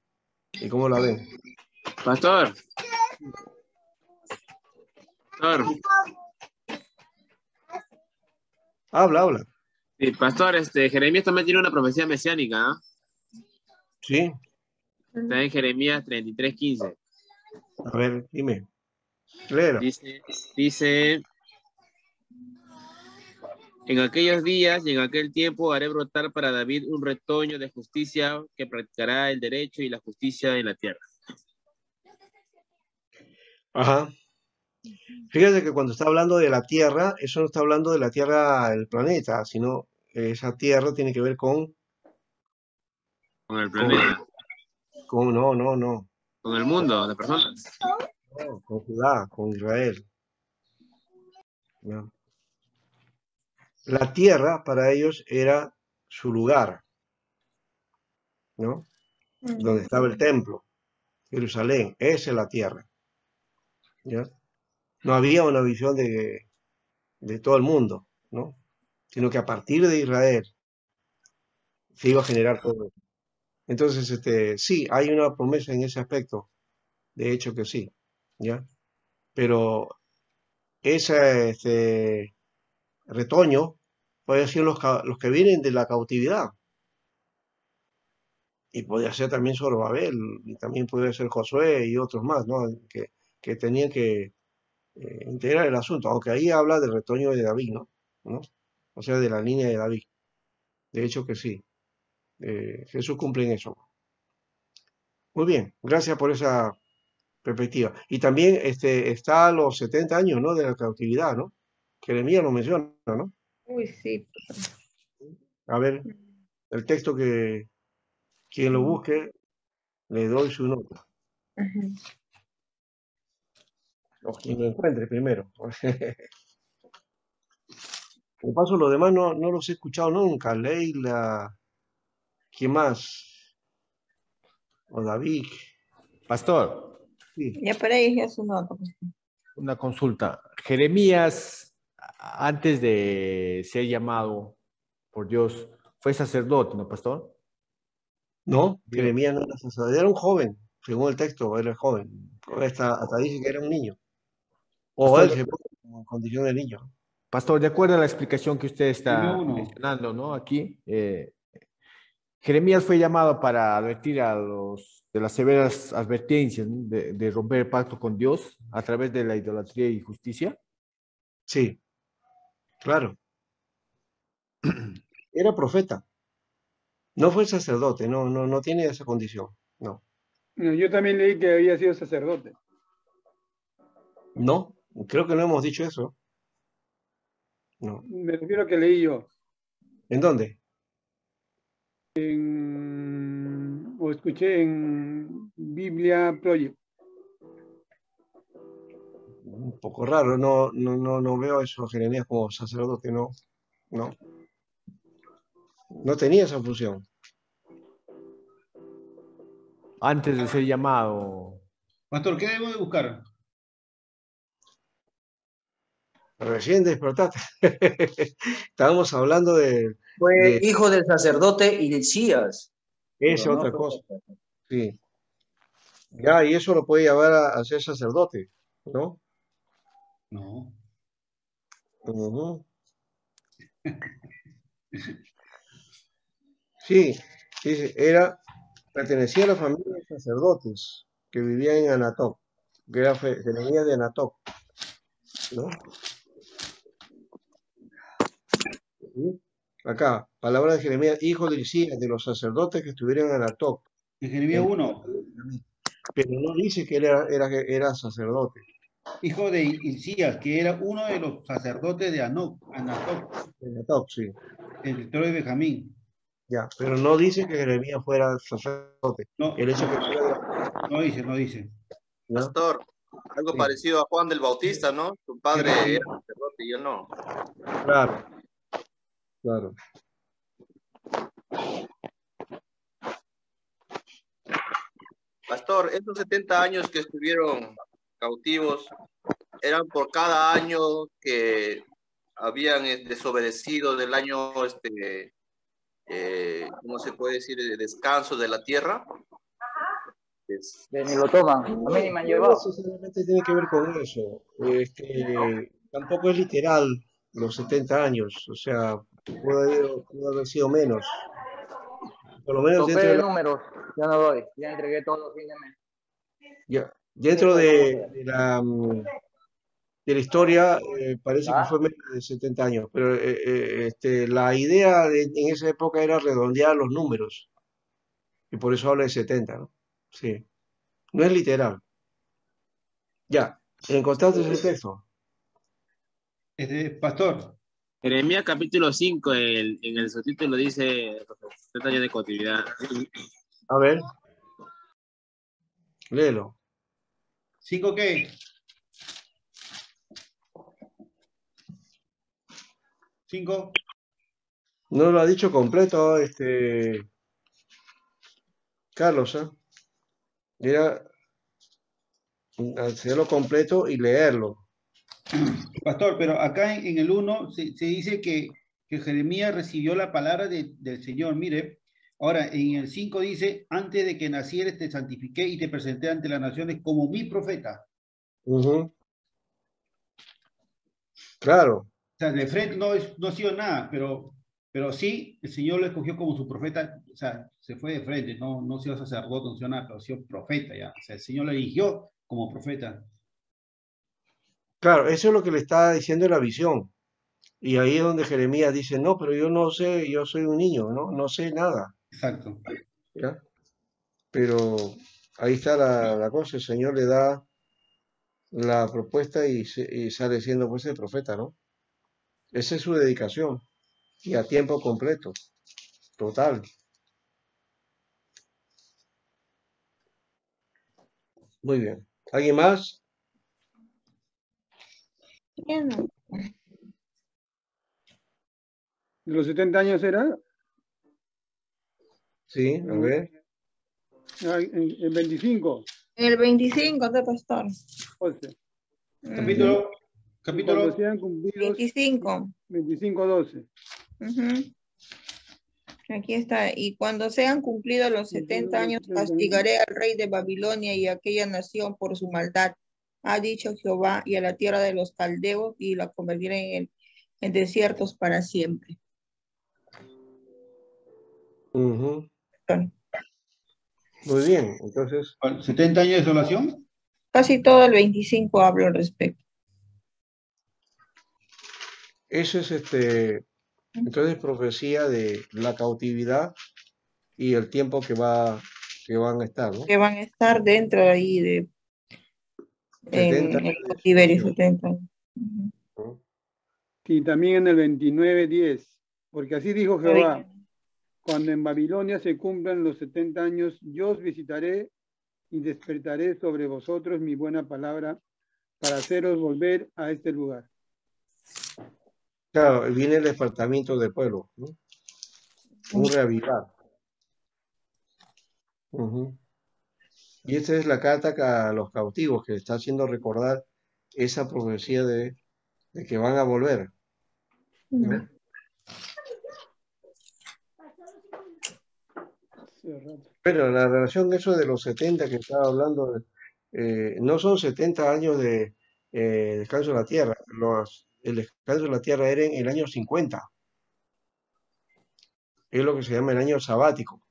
y cómo la ven. Pastor, pastor, Habla. sí, pastor, Jeremías también tiene una profecía mesiánica, ¿ah? Sí, Está en Jeremías 33:15. a ver, dime, léela. Dice, en aquellos días y en aquel tiempo haré brotar para David un retoño de justicia que practicará el derecho y la justicia en la tierra. Ajá. Fíjate que cuando está hablando de la Tierra, eso no está hablando de la Tierra, el planeta, sino esa Tierra tiene que ver Con el con, planeta, no, con el mundo, las personas. no, con Judá, con Israel, ¿no? La Tierra para ellos era su lugar, ¿no? Donde estaba el templo, Jerusalén, esa es la Tierra, ¿ya? No había una visión de todo el mundo, ¿no? Sino que a partir de Israel se iba a generar todo eso. Entonces, sí, hay una promesa en ese aspecto, de hecho que sí, ¿ya? Pero ese retoño puede ser los que vienen de la cautividad, y podría ser también Zorobabel, y también puede ser Josué y otros más, ¿no? Que tenían que integrar el asunto, aunque ahí habla del retoño de David, ¿no? O sea, de la línea de David. De hecho que sí, Jesús cumple en eso. Muy bien, gracias por esa perspectiva. Y también está a los 70 años, ¿no? De la cautividad, ¿no? Jeremías lo menciona, ¿no? Uy, sí. A ver, el texto que quien lo busque, le doy su nota. Ajá. O quien lo encuentre primero. De paso, los demás no los he escuchado nunca. Leila, ¿quién más? O David. Pastor, Sí. Ya por ahí ya su nota. una consulta. Jeremías, antes de ser llamado por Dios, fue sacerdote, ¿no, pastor? No, Digo, Jeremías no era sacerdote, era un joven, según el texto, era joven. Hasta dice que era un niño. O él pastor, se pone en condición de niño. pastor, de acuerdo a la explicación que usted Jeremías está 1. mencionando, ¿no? Aquí, Jeremías fue llamado para advertir a los de las severas advertencias, ¿no? De romper el pacto con Dios a través de la idolatría y justicia. Sí, claro. Era profeta. No fue sacerdote, no tiene esa condición. No. No, yo también leí que había sido sacerdote. No, creo que no hemos dicho eso. No. Me refiero a que leí yo. ¿En dónde? O escuché en Biblia Project. Un poco raro, no veo eso a Jeremías como sacerdote, no. No tenía esa función. Antes de ser llamado, Pastor, ¿qué debo de buscar? Recién despertaste. Estábamos hablando Fue de hijo del sacerdote Hilcías, pero esa no otra fue cosa. sacerdote. Sí. Ya, y eso lo puede llevar a ser sacerdote, ¿no? No. Ujú. Sí, sí, pertenecía a la familia de sacerdotes que vivían en Anatoc, que venía de Anatoc, ¿no? ¿Sí? Acá, palabra de Jeremías, hijo de Isías, de los sacerdotes que estuvieron en Anatoc, En Jeremías en 1, pero no dice que él era sacerdote. hijo de Hilcías, que era uno de los sacerdotes de Anatok, En Anatoc, sí, el territorio de Benjamín. ya, pero no dice que Jeremías fuera sacerdote. No, El hecho que no dice, no dice. ¿no? Pastor, algo Sí, parecido a Juan del Bautista, ¿no? Su padre Sí. era sacerdote y él no. claro, claro. Pastor, esos 70 años que estuvieron cautivos, ¿eran por cada año que habían desobedecido del año, ¿cómo se puede decir?, de descanso de la tierra? Ni lo toman. A mí ni me han llevado. Necesariamente tiene que ver con eso. Tampoco es literal los 70 años, o sea, pudo haber sido menos. Por lo menos Topé de números, ya no doy. Ya entregué todos los fines de mes. dentro de la historia parece que ¿Ah? fue menos de 70 años, pero la idea en esa época era redondear los números, y por eso habla de 70, ¿no? Sí, no es literal. Ya, ¿encontraste ese texto? Pastor, Jeremías capítulo 5, en el subtítulo dice 70 años de cautividad. A ver, léelo. ¿5 qué? 5. No lo ha dicho completo, Carlos, ¿eh? Era hacerlo completo y leerlo. Pastor, pero acá en el 1 se dice que Jeremías recibió la palabra del Señor. Mire, ahora en el 5 dice, antes de que nacieres te santifiqué y te presenté ante las naciones como mi profeta. Ujú. Claro, O sea, de frente no ha sido nada, pero sí, el Señor lo escogió como su profeta. O sea, se fue de frente, no ha sido sacerdote, no ha sido nada, pero ha sido profeta ya. O sea, el Señor lo eligió como profeta. claro, eso es lo que le está diciendo en la visión. Y ahí es donde Jeremías dice, no, pero yo no sé, yo soy un niño, no sé nada, Exacto. ¿ya? Pero ahí está la cosa, el Señor le da la propuesta y sale siendo pues el profeta, ¿no? Esa es su dedicación. Y a tiempo completo. Total. Muy bien. ¿Alguien más? Bien. ¿De los 70 años era? Sí, a ver. El 25. El 25 de pastor. 12. Capítulo. Cuando sean cumplidos 25. 25:12. Ujú. Aquí está. Y cuando sean cumplidos los 70 años, castigaré al rey de Babilonia y a aquella nación por su maldad, ha dicho Jehová, y a la tierra de los caldeos, y la convertiré en desiertos para siempre. Ujú. Muy bien, entonces. ¿70 años de desolación? Casi todo el 25 hablo al respecto. Eso es entonces profecía de la cautividad y el tiempo que van a estar, ¿no? Que van a estar dentro ahí de 70 en el cautiverio, 70 años. Ujú. Y también en el 29:10. Porque así dijo Jehová, cuando en Babilonia se cumplan los 70 años, yo os visitaré y despertaré sobre vosotros mi buena palabra para haceros volver a este lugar. Claro, viene el despertamiento del pueblo, ¿no? Un reavivar. Ujú. Y esta es la carta a los cautivos que está haciendo recordar esa profecía de que van a volver, ¿no? Pero la relación eso de los 70 que estaba hablando, no son 70 años de descanso de la tierra. El descanso de la tierra era en el año 50. Es lo que se llama el año sabático.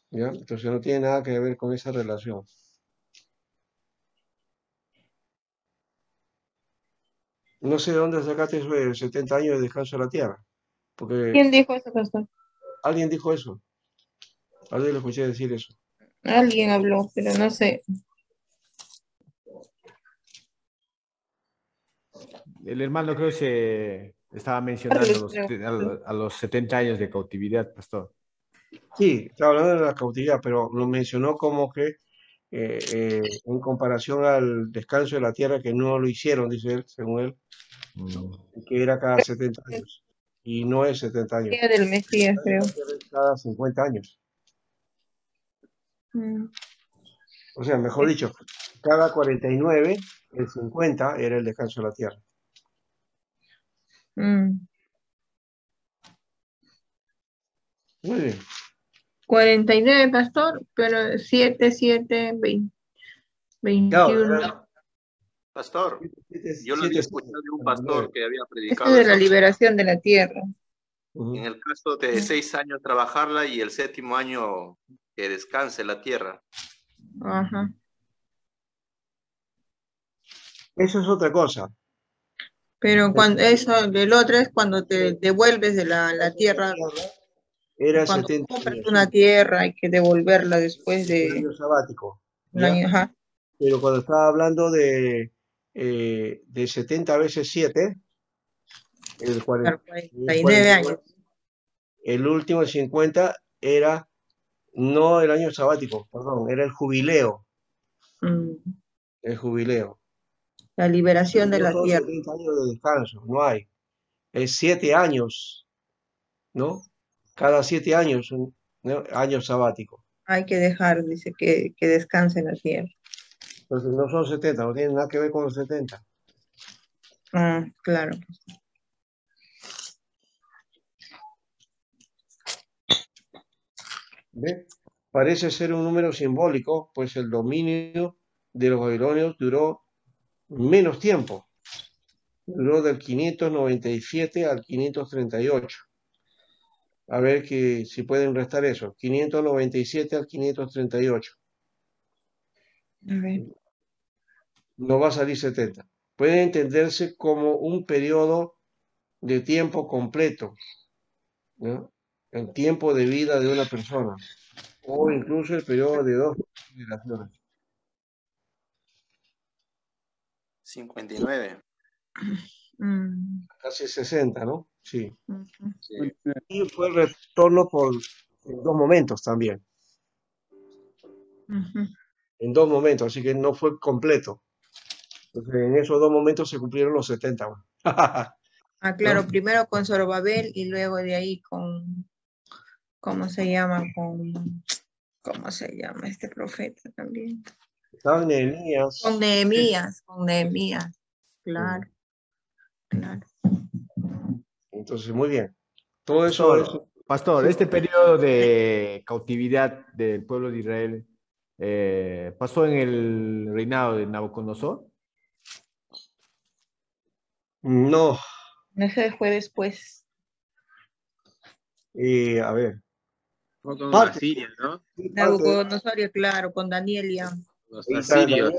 ¿Ya? Entonces no tiene nada que ver con esa relación. No sé de dónde sacaste eso de 70 años de descanso de la tierra. Porque ¿Quién dijo eso, pastor? alguien dijo eso. Alguien lo escuché decir eso. Alguien habló, pero no sé. El hermano creo que se estaba mencionando a los 70 años de cautividad, pastor. Sí, estaba hablando de la cautividad, pero lo mencionó como que en comparación al descanso de la tierra, que no lo hicieron, dice él, según él, que era cada 70 años. Y no es 70 años. Día del Mesías, creo. Cada 50 años. O sea, mejor dicho, cada 49, el 50 era el descanso de la tierra. Muy bien. 49, pastor, pero 7, 7, 20, 21. Pastor, yo lo había escuchado de un pastor que había Esto predicado es de la eso. liberación de la tierra. En el caso de 6 años trabajarla y el 7º año que descanse la tierra. Ajá. Eso es otra cosa. Pero cuando eso, el otro es cuando te devuelves de la tierra. Era Cuando 70 compras años. una tierra hay que devolverla después de El año sabático. un año. Ajá. Pero cuando estaba hablando de 70 veces 7, el 49 años. El último, el 50, era no el año sabático, perdón, era el jubileo. El jubileo. La liberación de No la son tierra. 70 años de descanso, no hay. Es 7 años, ¿no? Cada 7 años, ¿no? Año sabático. Hay que dejar, dice, que descanse en la tierra. Entonces no son 70, no tienen nada que ver con los 70. Ah, claro. ¿Ve? Parece ser un número simbólico, pues el dominio de los babilonios duró menos tiempo. Duró del 597 al 538. A ver si pueden restar eso. 597 al 538. A ver. No va a salir 70. Puede entenderse como un periodo de tiempo completo, ¿no? El tiempo de vida de una persona, o incluso el periodo de 2 generaciones. 59. Casi 60, ¿no? Sí. Sí. Y fue el retorno en dos momentos también. En dos momentos, así que no fue completo. Entonces, en esos dos momentos se cumplieron los 70. Claro, ¿No? primero con Zorobabel y luego de ahí con, ¿cómo se llama? ¿Cómo se llama este profeta también? Estaba Nehemías. Con Nehemías, claro, claro. Entonces, muy bien. Todo eso es... Pastor, este periodo de cautividad del pueblo de Israel pasó en el reinado de Nabucodonosor. No, Ese fue después. a ver. Fue con Parte, Asiria, ¿no? Nabucodonosor, claro, con Daniel ya. Los y asirios.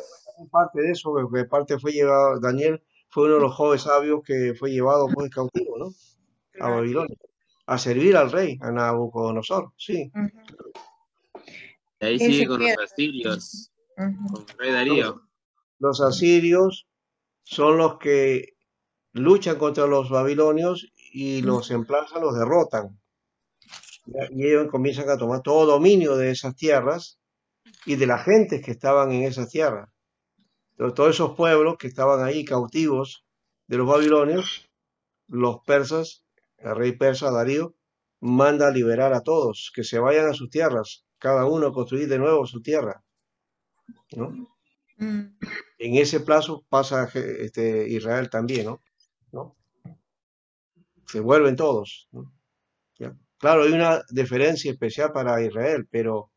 parte de eso, porque parte fue llevado, Daniel fue uno de los jóvenes sabios que fue llevado pues cautivo, ¿no? A Babilonia, a servir al rey, a Nabucodonosor, sí. Y ahí sigue con los asirios, con el rey Darío. Los asirios son los que luchan contra los babilonios y los emplazan, los derrotan. Y ellos comienzan a tomar todo dominio de esas tierras y de las gentes que estaban en esas tierras. Entonces, todos esos pueblos que estaban ahí cautivos de los babilonios, los persas, el rey persa Darío, manda a liberar a todos, que se vayan a sus tierras, cada uno a construir de nuevo su tierra, ¿no? En ese plazo pasa Israel también, ¿no? Se vuelven todos, ¿no? ¿Ya? Claro, hay una diferencia especial para Israel, pero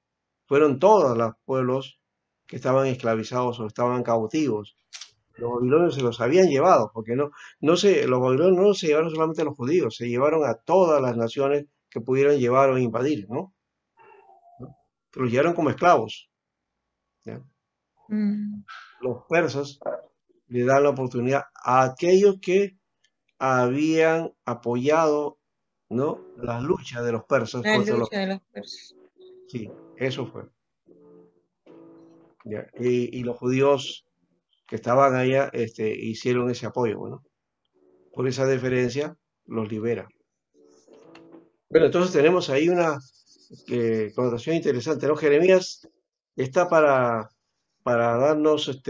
fueron todos los pueblos que estaban esclavizados o estaban cautivos. Los babilonios se los habían llevado, porque los babilonios no se llevaron solamente a los judíos, se llevaron a todas las naciones que pudieran llevar o invadir, ¿no? Pero los llevaron como esclavos, ¿ya? Los persas le dan la oportunidad a aquellos que habían apoyado, ¿no?, las luchas de los persas La contra lucha de los persas. Sí, eso fue. ¿Ya? Y los judíos que estaban allá hicieron ese apoyo, bueno. Por esa diferencia los libera. Bueno, entonces tenemos ahí una connotación interesante, ¿no? Jeremías está para darnos,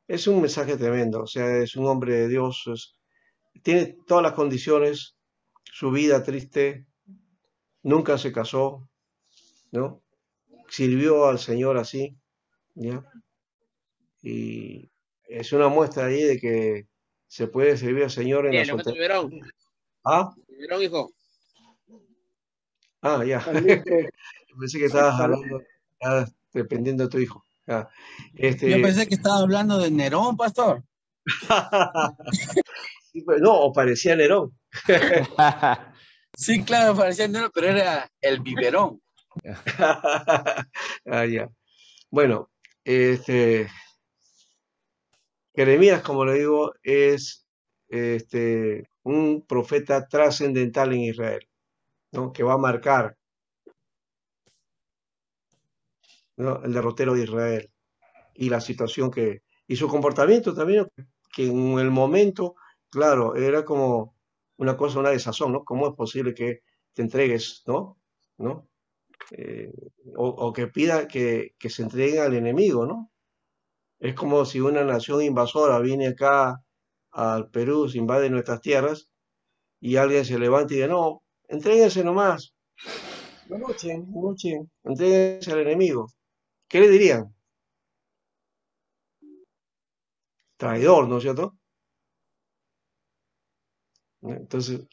es un mensaje tremendo, o sea, es un hombre de Dios, tiene todas las condiciones, su vida triste, nunca se casó, ¿no? Sirvió al Señor así, ¿ya? Y es una muestra ahí de que se puede servir al Señor en la Bien, lo que te soltería. vieron. ¿Ah? ¿Vieron, hijo? Ah, ya. Carlitos. Pensé que estabas hablando, dependiendo de tu hijo. Ya. Yo pensé que estaba hablando de Nerón, pastor. Sí, pues, no, o parecía Nerón. Sí, claro, parecía Nerón, pero era el biberón. Ah, ya. Bueno, Jeremías, como le digo, es un profeta trascendental en Israel, ¿no? Que va a marcar, ¿no?, el derrotero de Israel y la situación y su comportamiento también, que en el momento, claro, era como una cosa, una desazón, ¿no? ¿Cómo es posible que te entregues, ¿no? ¿No? O que pida que se entreguen al enemigo, ¿no? Es como si una nación invasora viene acá al Perú, se invade nuestras tierras y alguien se levanta y dice, no, entréguense nomás, no luchen, entréguense al enemigo. ¿Qué le dirían? Traidor, ¿no es cierto? Entonces,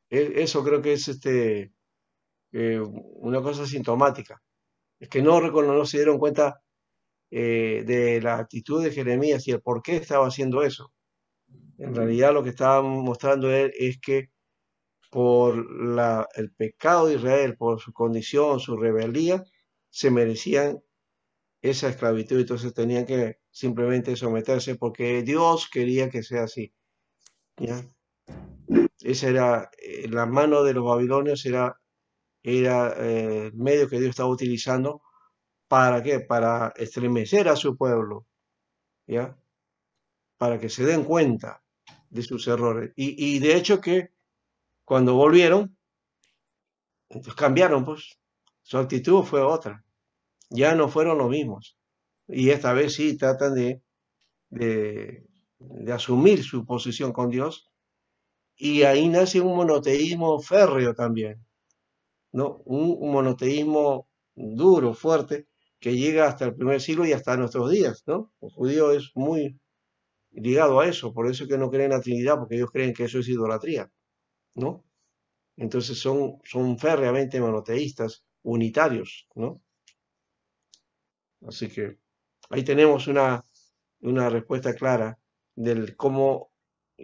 eso creo que es una cosa sintomática. Es que no se dieron cuenta de la actitud de Jeremías y el por qué estaba haciendo eso. En realidad lo que estaba mostrando él es que por el pecado de Israel, por su condición, su rebeldía, se merecían esa esclavitud, entonces tenían que simplemente someterse porque Dios quería que sea así. ¿Ya? Esa era la mano de los babilonios, era el medio que Dios estaba utilizando. ¿Para qué? Para estremecer a su pueblo, ¿ya? Para que se den cuenta de sus errores. Y de hecho que cuando volvieron, entonces cambiaron, pues. Su actitud fue otra. Ya no fueron los mismos. Y esta vez sí tratan de asumir su posición con Dios. Y ahí nace un monoteísmo férreo también, ¿no? Un monoteísmo duro, fuerte, que llega hasta el primer siglo y hasta nuestros días, ¿no? El judío es muy ligado a eso, por eso es que no creen en la Trinidad, porque ellos creen que eso es idolatría, ¿no? Entonces son férreamente monoteístas, unitarios, ¿no? Así que ahí tenemos una respuesta clara del cómo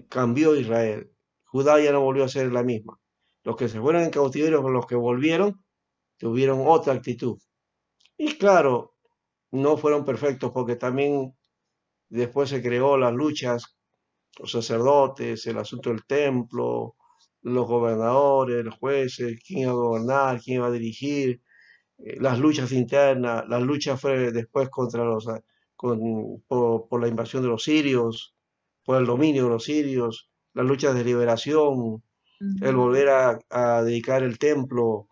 cambió Israel. Judá ya no volvió a ser la misma. Los que se fueron en cautiverio con los que volvieron tuvieron otra actitud. Y claro, no fueron perfectos porque también después se creó las luchas, los sacerdotes, el asunto del templo, los gobernadores, los jueces, quién iba a gobernar, quién iba a dirigir, las luchas internas, las luchas fue después contra por la invasión de los sirios, por el dominio de los sirios, las luchas de liberación, el volver a dedicar el templo,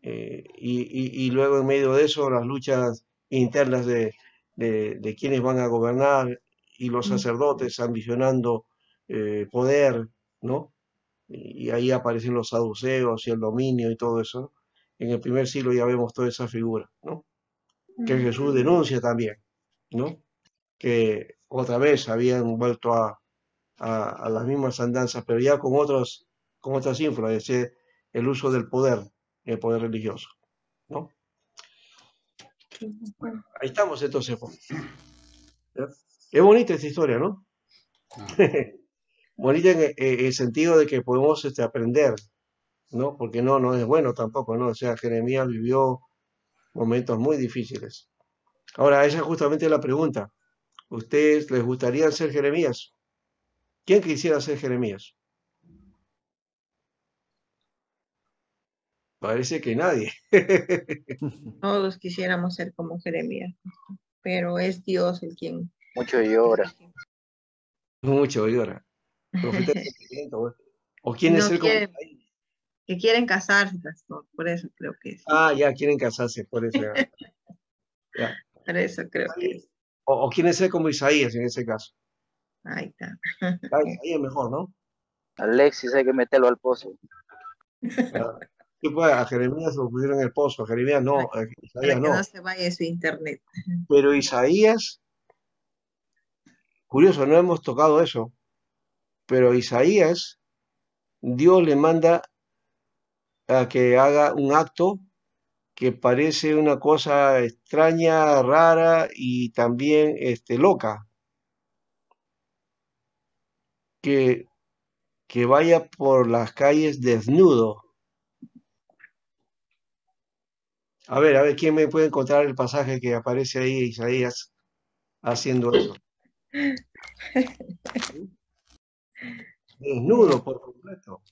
y luego en medio de eso las luchas internas de quienes van a gobernar y los sacerdotes ambicionando poder, ¿no? Y ahí aparecen los saduceos y el dominio y todo eso. En el primer siglo ya vemos toda esa figura, ¿no? Que Jesús denuncia también, ¿no? Que otra vez habían vuelto a las mismas andanzas, pero ya con otras ínfulas, es decir, el uso del poder, el poder religioso, ¿no? Bueno, ahí estamos entonces. ¿Ya? Es bonita esta historia, ¿no? Bonita en el sentido de que podemos aprender, ¿no? Porque no es bueno tampoco, ¿no? O sea, Jeremías vivió momentos muy difíciles. Ahora, esa es justamente la pregunta. ¿Ustedes les gustaría ser Jeremías? ¿Quién quisiera ser Jeremías? Parece que nadie. Todos quisiéramos ser como Jeremías, pero es Dios el quien... Mucho llora. Mucho llora. Profeta de sentimiento, ¿o quieren no ser como quieren, que quieren casarse, pastor, por eso creo que es. Ah, ya quieren casarse, por eso. Ya. Por eso creo que es. O quieren ser como Isaías en ese caso. Ahí está. Ahí es mejor, ¿no? Alexis hay que meterlo al pozo. Claro. Sí, pues, a Jeremías lo pusieron en el pozo, a Jeremías no, a Isaías Para que no. no se vaya su internet. Pero Isaías, curioso, no hemos tocado eso, pero Isaías, Dios le manda a que haga un acto que parece una cosa extraña, rara y también loca, que vaya por las calles desnudo. A ver, ¿quién me puede encontrar el pasaje que aparece ahí, Isaías, haciendo eso? Desnudo por completo.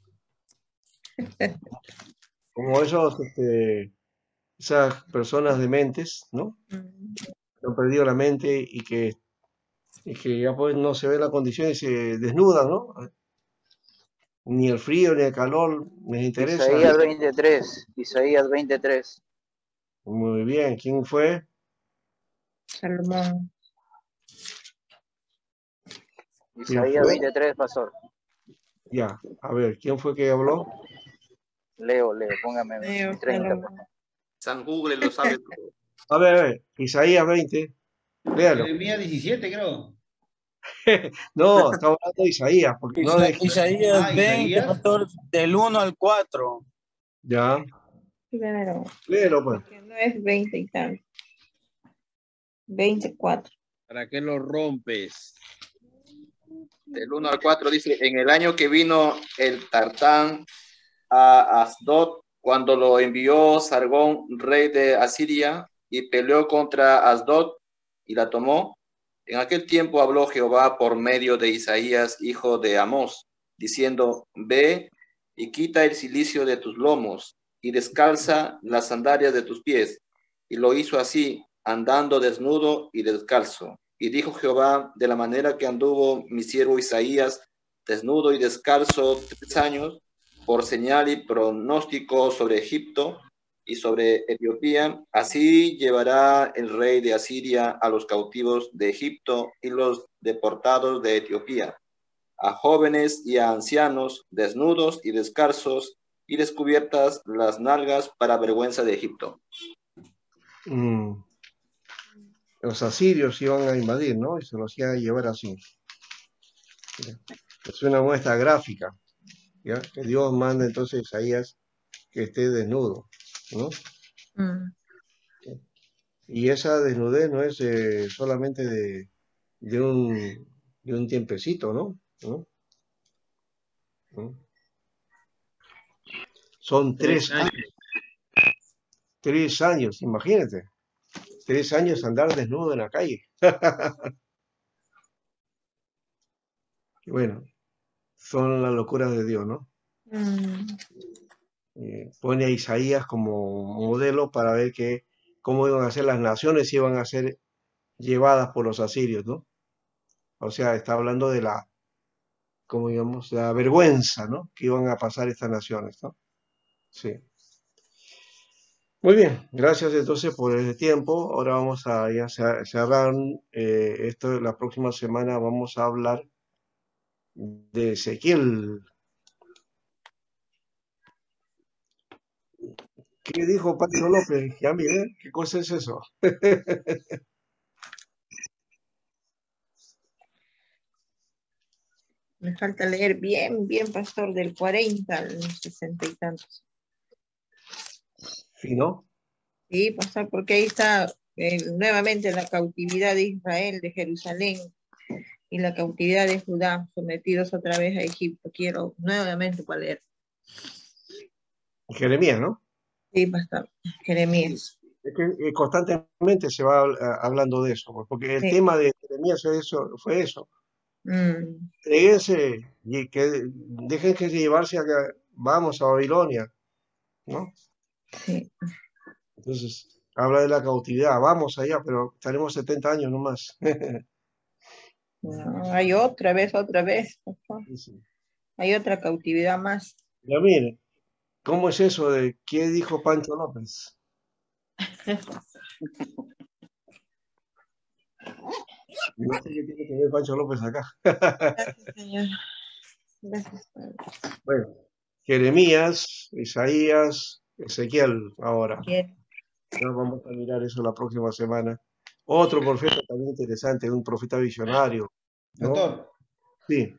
Como esas personas dementes, ¿no? Que han perdido la mente y que ya pues no se ve la condición y se desnudan, ¿no? Ni el frío ni el calor les interesa. Isaías 23, Isaías 23. Muy bien, ¿quién fue? Salomón. Isaías 23, pastor. Ya, a ver, ¿quién fue que habló? Leo, póngame 30. San Google lo sabe todo. A ver, Isaías 20, léalo. Jeremías 17, creo. No, estaba hablando de Isaías. Porque no de... Isaías 20, pastor, del 1 al 4. Ya. Claro. Léelo, pues. Porque no es 20 y tal. 24. ¿Para qué lo rompes? Del 1 al 4 dice, en el año que vino el Tartán a Asdod, cuando lo envió Sargón, rey de Asiria, y peleó contra Asdod y la tomó. En aquel tiempo habló Jehová por medio de Isaías, hijo de Amós, diciendo, ve y quita el cilicio de tus lomos y descalza las sandalias de tus pies. Y lo hizo así, andando desnudo y descalzo. Y dijo Jehová, de la manera que anduvo mi siervo Isaías, desnudo y descalzo 3 años, por señal y pronóstico sobre Egipto y sobre Etiopía. Así llevará el rey de Asiria a los cautivos de Egipto y los deportados de Etiopía, a jóvenes y a ancianos, desnudos y descalzos, y descubiertas las nalgas para vergüenza de Egipto. Los asirios iban a invadir, ¿no? Y se los iban a llevar así. Es una muestra gráfica, ¿ya? Que Dios manda entonces a Isaías que esté desnudo, ¿no? Y esa desnudez no es solamente de un tiempecito, ¿no? Son 3 años. 3 años, imagínate. 3 años andar desnudo en la calle. Bueno, son las locuras de Dios, ¿no? Pone a Isaías como modelo para ver cómo iban a ser las naciones, iban a ser llevadas por los asirios, ¿no? O sea, está hablando de como digamos, la vergüenza, ¿no? Que iban a pasar estas naciones, ¿no? Sí. Muy bien, gracias entonces por el tiempo. Ahora vamos a ya cerrar esto. La próxima semana vamos a hablar de Ezequiel. ¿Qué dijo Pancho López? Ya miré, ¿qué cosa es eso? Me falta leer bien, pastor, del 40 al 60 y tantos. ¿Sí, no? Sí, pastor, porque ahí está nuevamente la cautividad de Israel, de Jerusalén, y la cautividad de Judá, sometidos otra vez a Egipto. Quiero nuevamente para leer. Jeremías, ¿no? Sí, pastor, Jeremías. Es que constantemente se va hablando de eso, porque el tema de Jeremías fue eso. Tréguense y que dejen que llevarse acá, vamos a Babilonia, ¿no? Sí. Entonces, habla de la cautividad, vamos allá, pero estaremos 70 años nomás. No, hay otra vez. Sí. Hay otra cautividad más. Ya mire, ¿cómo es eso de qué dijo Pancho López? No sé qué tiene que ver Pancho López acá. Gracias, Señor. Gracias, Padre. Bueno, Jeremías, Isaías, Ezequiel ahora. Ya vamos a mirar eso la próxima semana. Otro profeta también interesante, un profeta visionario, ¿no? Doctor. Sí.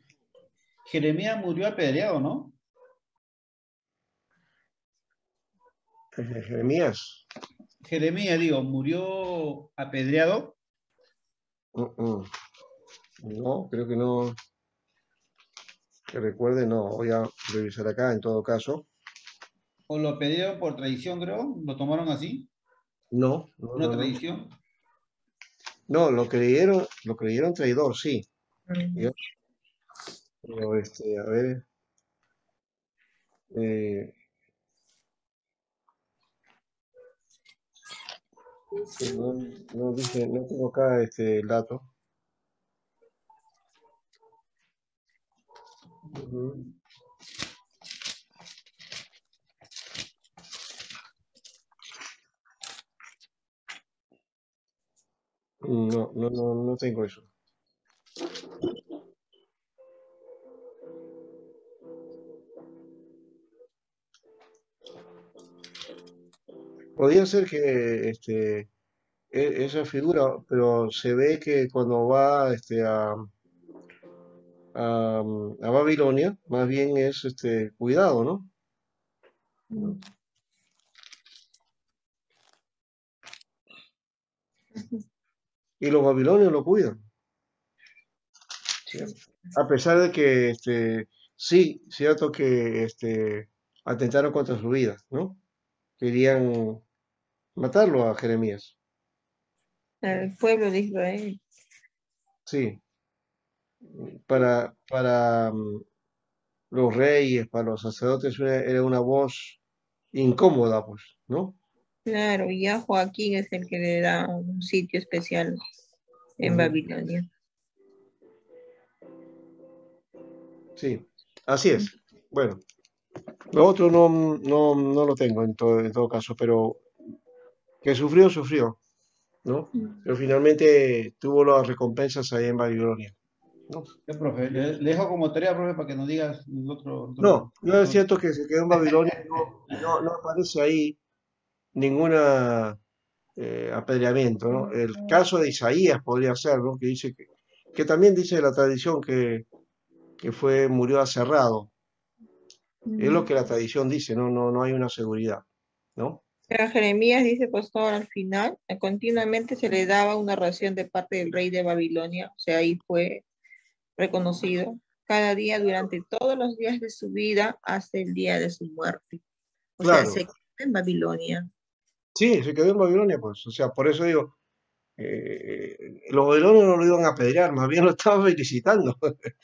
Jeremías murió apedreado, ¿no? Jeremías. Jeremías, digo, murió apedreado. No, creo que no. Que recuerde, no. Voy a revisar acá en todo caso. ¿O lo apedrearon por traición, creo? ¿Lo tomaron así? No. ¿Una traición? No, lo creyeron traidor, sí. Pero a ver. No dice, no tengo acá el dato. No tengo eso. Podría ser que esa figura, pero se ve que cuando va a Babilonia, más bien es cuidado, ¿no? Y los babilonios lo cuidan. ¿Sí? A pesar de que sí, cierto que atentaron contra su vida, ¿no? Querían matarlo a Jeremías. El pueblo de Israel. Sí. Para los reyes, para los sacerdotes era una voz incómoda, pues, ¿no? Claro, y ya Joaquín es el que le da un sitio especial en Babilonia. Sí, así es. Bueno, lo otro no lo tengo en todo caso, pero que sufrió, sufrió, ¿no? Pero finalmente tuvo las recompensas ahí en Babilonia, ¿no? Profe, le dejo como tarea, profe, para que nos digas el No, no es cierto que se quedó en Babilonia, no aparece ahí ninguna apedreamiento, ¿no? El caso de Isaías podría ser, ¿no? Que dice que también dice la tradición que murió aserrado. Es lo que la tradición dice, no hay una seguridad, ¿no? Pero Jeremías dice, pastor, al final, continuamente se le daba una ración de parte del rey de Babilonia, o sea, ahí fue reconocido, cada día durante todos los días de su vida hasta el día de su muerte. O Claro. sea, se quedó en Babilonia. Sí, se quedó en Babilonia, pues. O sea, por eso digo, los babilonios no lo iban a apedrear, más bien lo estaban felicitando.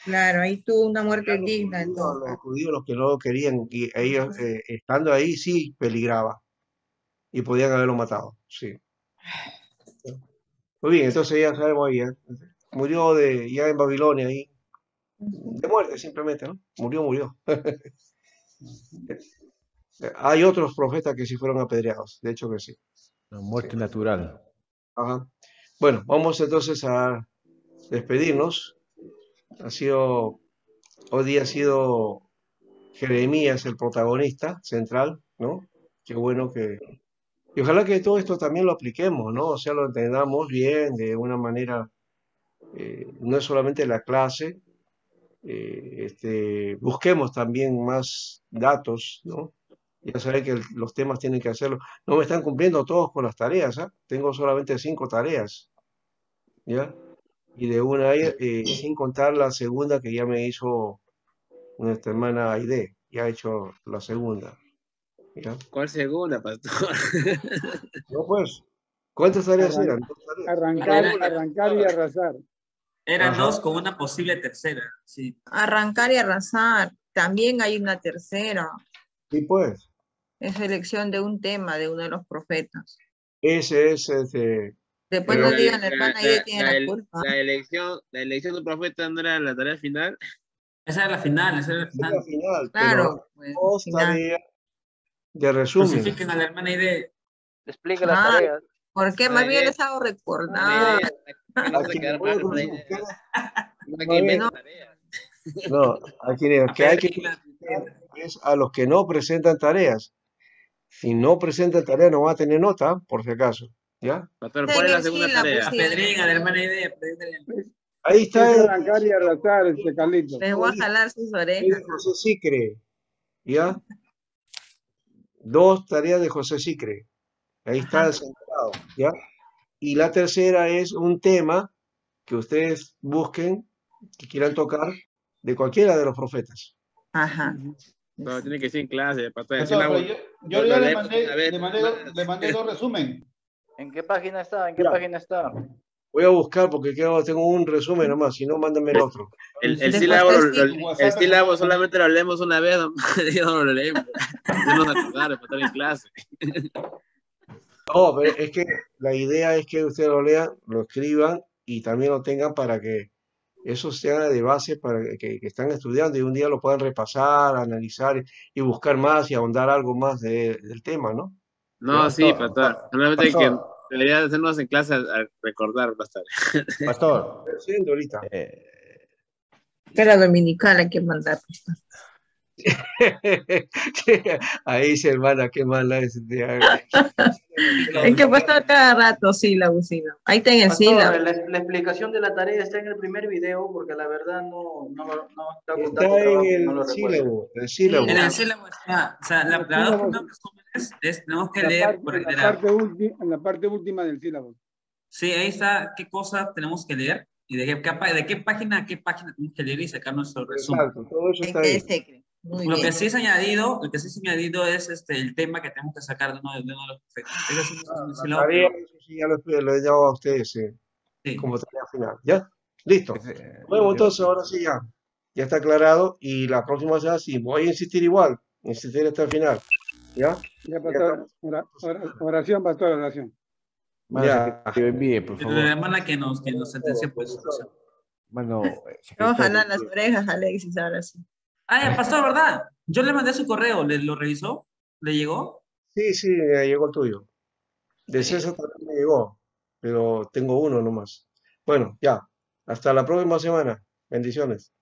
Claro, ahí tuvo una muerte digna. Los judíos, los que no lo querían, y ellos estando ahí sí peligraba y podían haberlo matado, sí. Muy bien, entonces ya sabemos ahí, murió ya en Babilonia ahí, de muerte simplemente, ¿no? Murió. Hay otros profetas que sí fueron apedreados, de hecho que sí. La muerte natural. Ajá. Bueno, vamos entonces a despedirnos. Hoy día ha sido Jeremías el protagonista central, ¿no? Qué bueno y ojalá que todo esto también lo apliquemos, ¿no? O sea, lo entendamos bien, de una manera, no es solamente la clase, busquemos también más datos, ¿no? Ya saben que los temas tienen que hacerlo. No me están cumpliendo todos con las tareas, ¿ah? Tengo solamente 5 tareas, ¿ya? Y de una, sin contar la segunda que ya me hizo nuestra hermana Aide, ya ha hecho la segunda, ¿ya? ¿Cuál segunda, pastor? No, pues, ¿cuántas tareas eran? Arrancar y arrasar. Eran dos con una posible tercera. Sí. Arrancar y arrasar. También hay una tercera. Sí, pues. Es elección de un tema de uno de los profetas. Ese es Después no digan, hermana, ella tiene la culpa. La elección de un profeta no era la tarea final. Esa era la final, Claro. Dos tareas de resumen. Crucifiquen a la hermana Aide. Explica las tareas. ¿Por qué? Más bien les hago recordar. No, que hay que es a los que no presentan tareas. Si no presentan tareas no van a tener nota, por si acaso, ¿ya? Pastor, ¿cuál es la segunda tarea? Apedreen a la hermana Aide. Ahí está. Arrancar y arrasar, Carlito. Les voy a jalar sus orejas. José Sicre, ¿ya? 2 tareas de José Sicre. Ahí está centrado, ¿ya? Y la tercera es un tema que ustedes busquen, que quieran tocar, de cualquiera de los profetas. Ajá. No, tiene que ser en clase. Yo ya le mandé 2 resumen. ¿En qué página está? ¿En qué página está? Voy a buscar porque tengo un resumen nomás, si no, mándame el otro. El sílabo solamente lo leemos una vez, yo no lo leemos. No nos acordamos para estar en clase. No, pero es que la idea es que ustedes lo lean, lo escriban y también lo tengan para que eso sea de base para que están estudiando y un día lo puedan repasar, analizar y buscar más y ahondar algo más del tema, ¿no? No, sí, pastor. Solamente que debería hacernos en clase a recordar pastor. Pastor. Ahorita. Que la dominical hay que mandar. Ahí se hermana, qué mala es. Es que pastor cada rato sílabo. Ahí está en el sílabo. La explicación de la tarea está en el primer video porque la verdad no está contando. Está en el sílabo. En el sílabo está. O sea, la tenemos que leer. En la parte última del sílabo. Sí, ahí está qué cosas tenemos que leer y de qué página a qué página tenemos que leer y sacar nuestro resumen. Exacto, todo eso está ahí. Lo que sí es añadido, es el tema que tenemos que sacar de uno de los profetas. La tarea, eso sí, ya lo he dado a ustedes como tarea final. ¿Ya? Listo. Bueno, entonces ahora sí ya está aclarado y la próxima semana sí, voy a insistir igual, insistir hasta el final. ¿Ya? Ya, pastor. Oración, pastor, oración. Ya, que te envíe, por favor. La hermana que nos sentenció, pues. Mano, Vamos a secretario. jalar las orejas, Alexis, ahora sí. Ah, ya, pastor, ¿verdad? Yo le mandé su correo, ¿lo revisó? ¿Le llegó? Sí, sí, me llegó el tuyo. De César también me llegó, pero tengo uno nomás. Bueno, ya. Hasta la próxima semana. Bendiciones.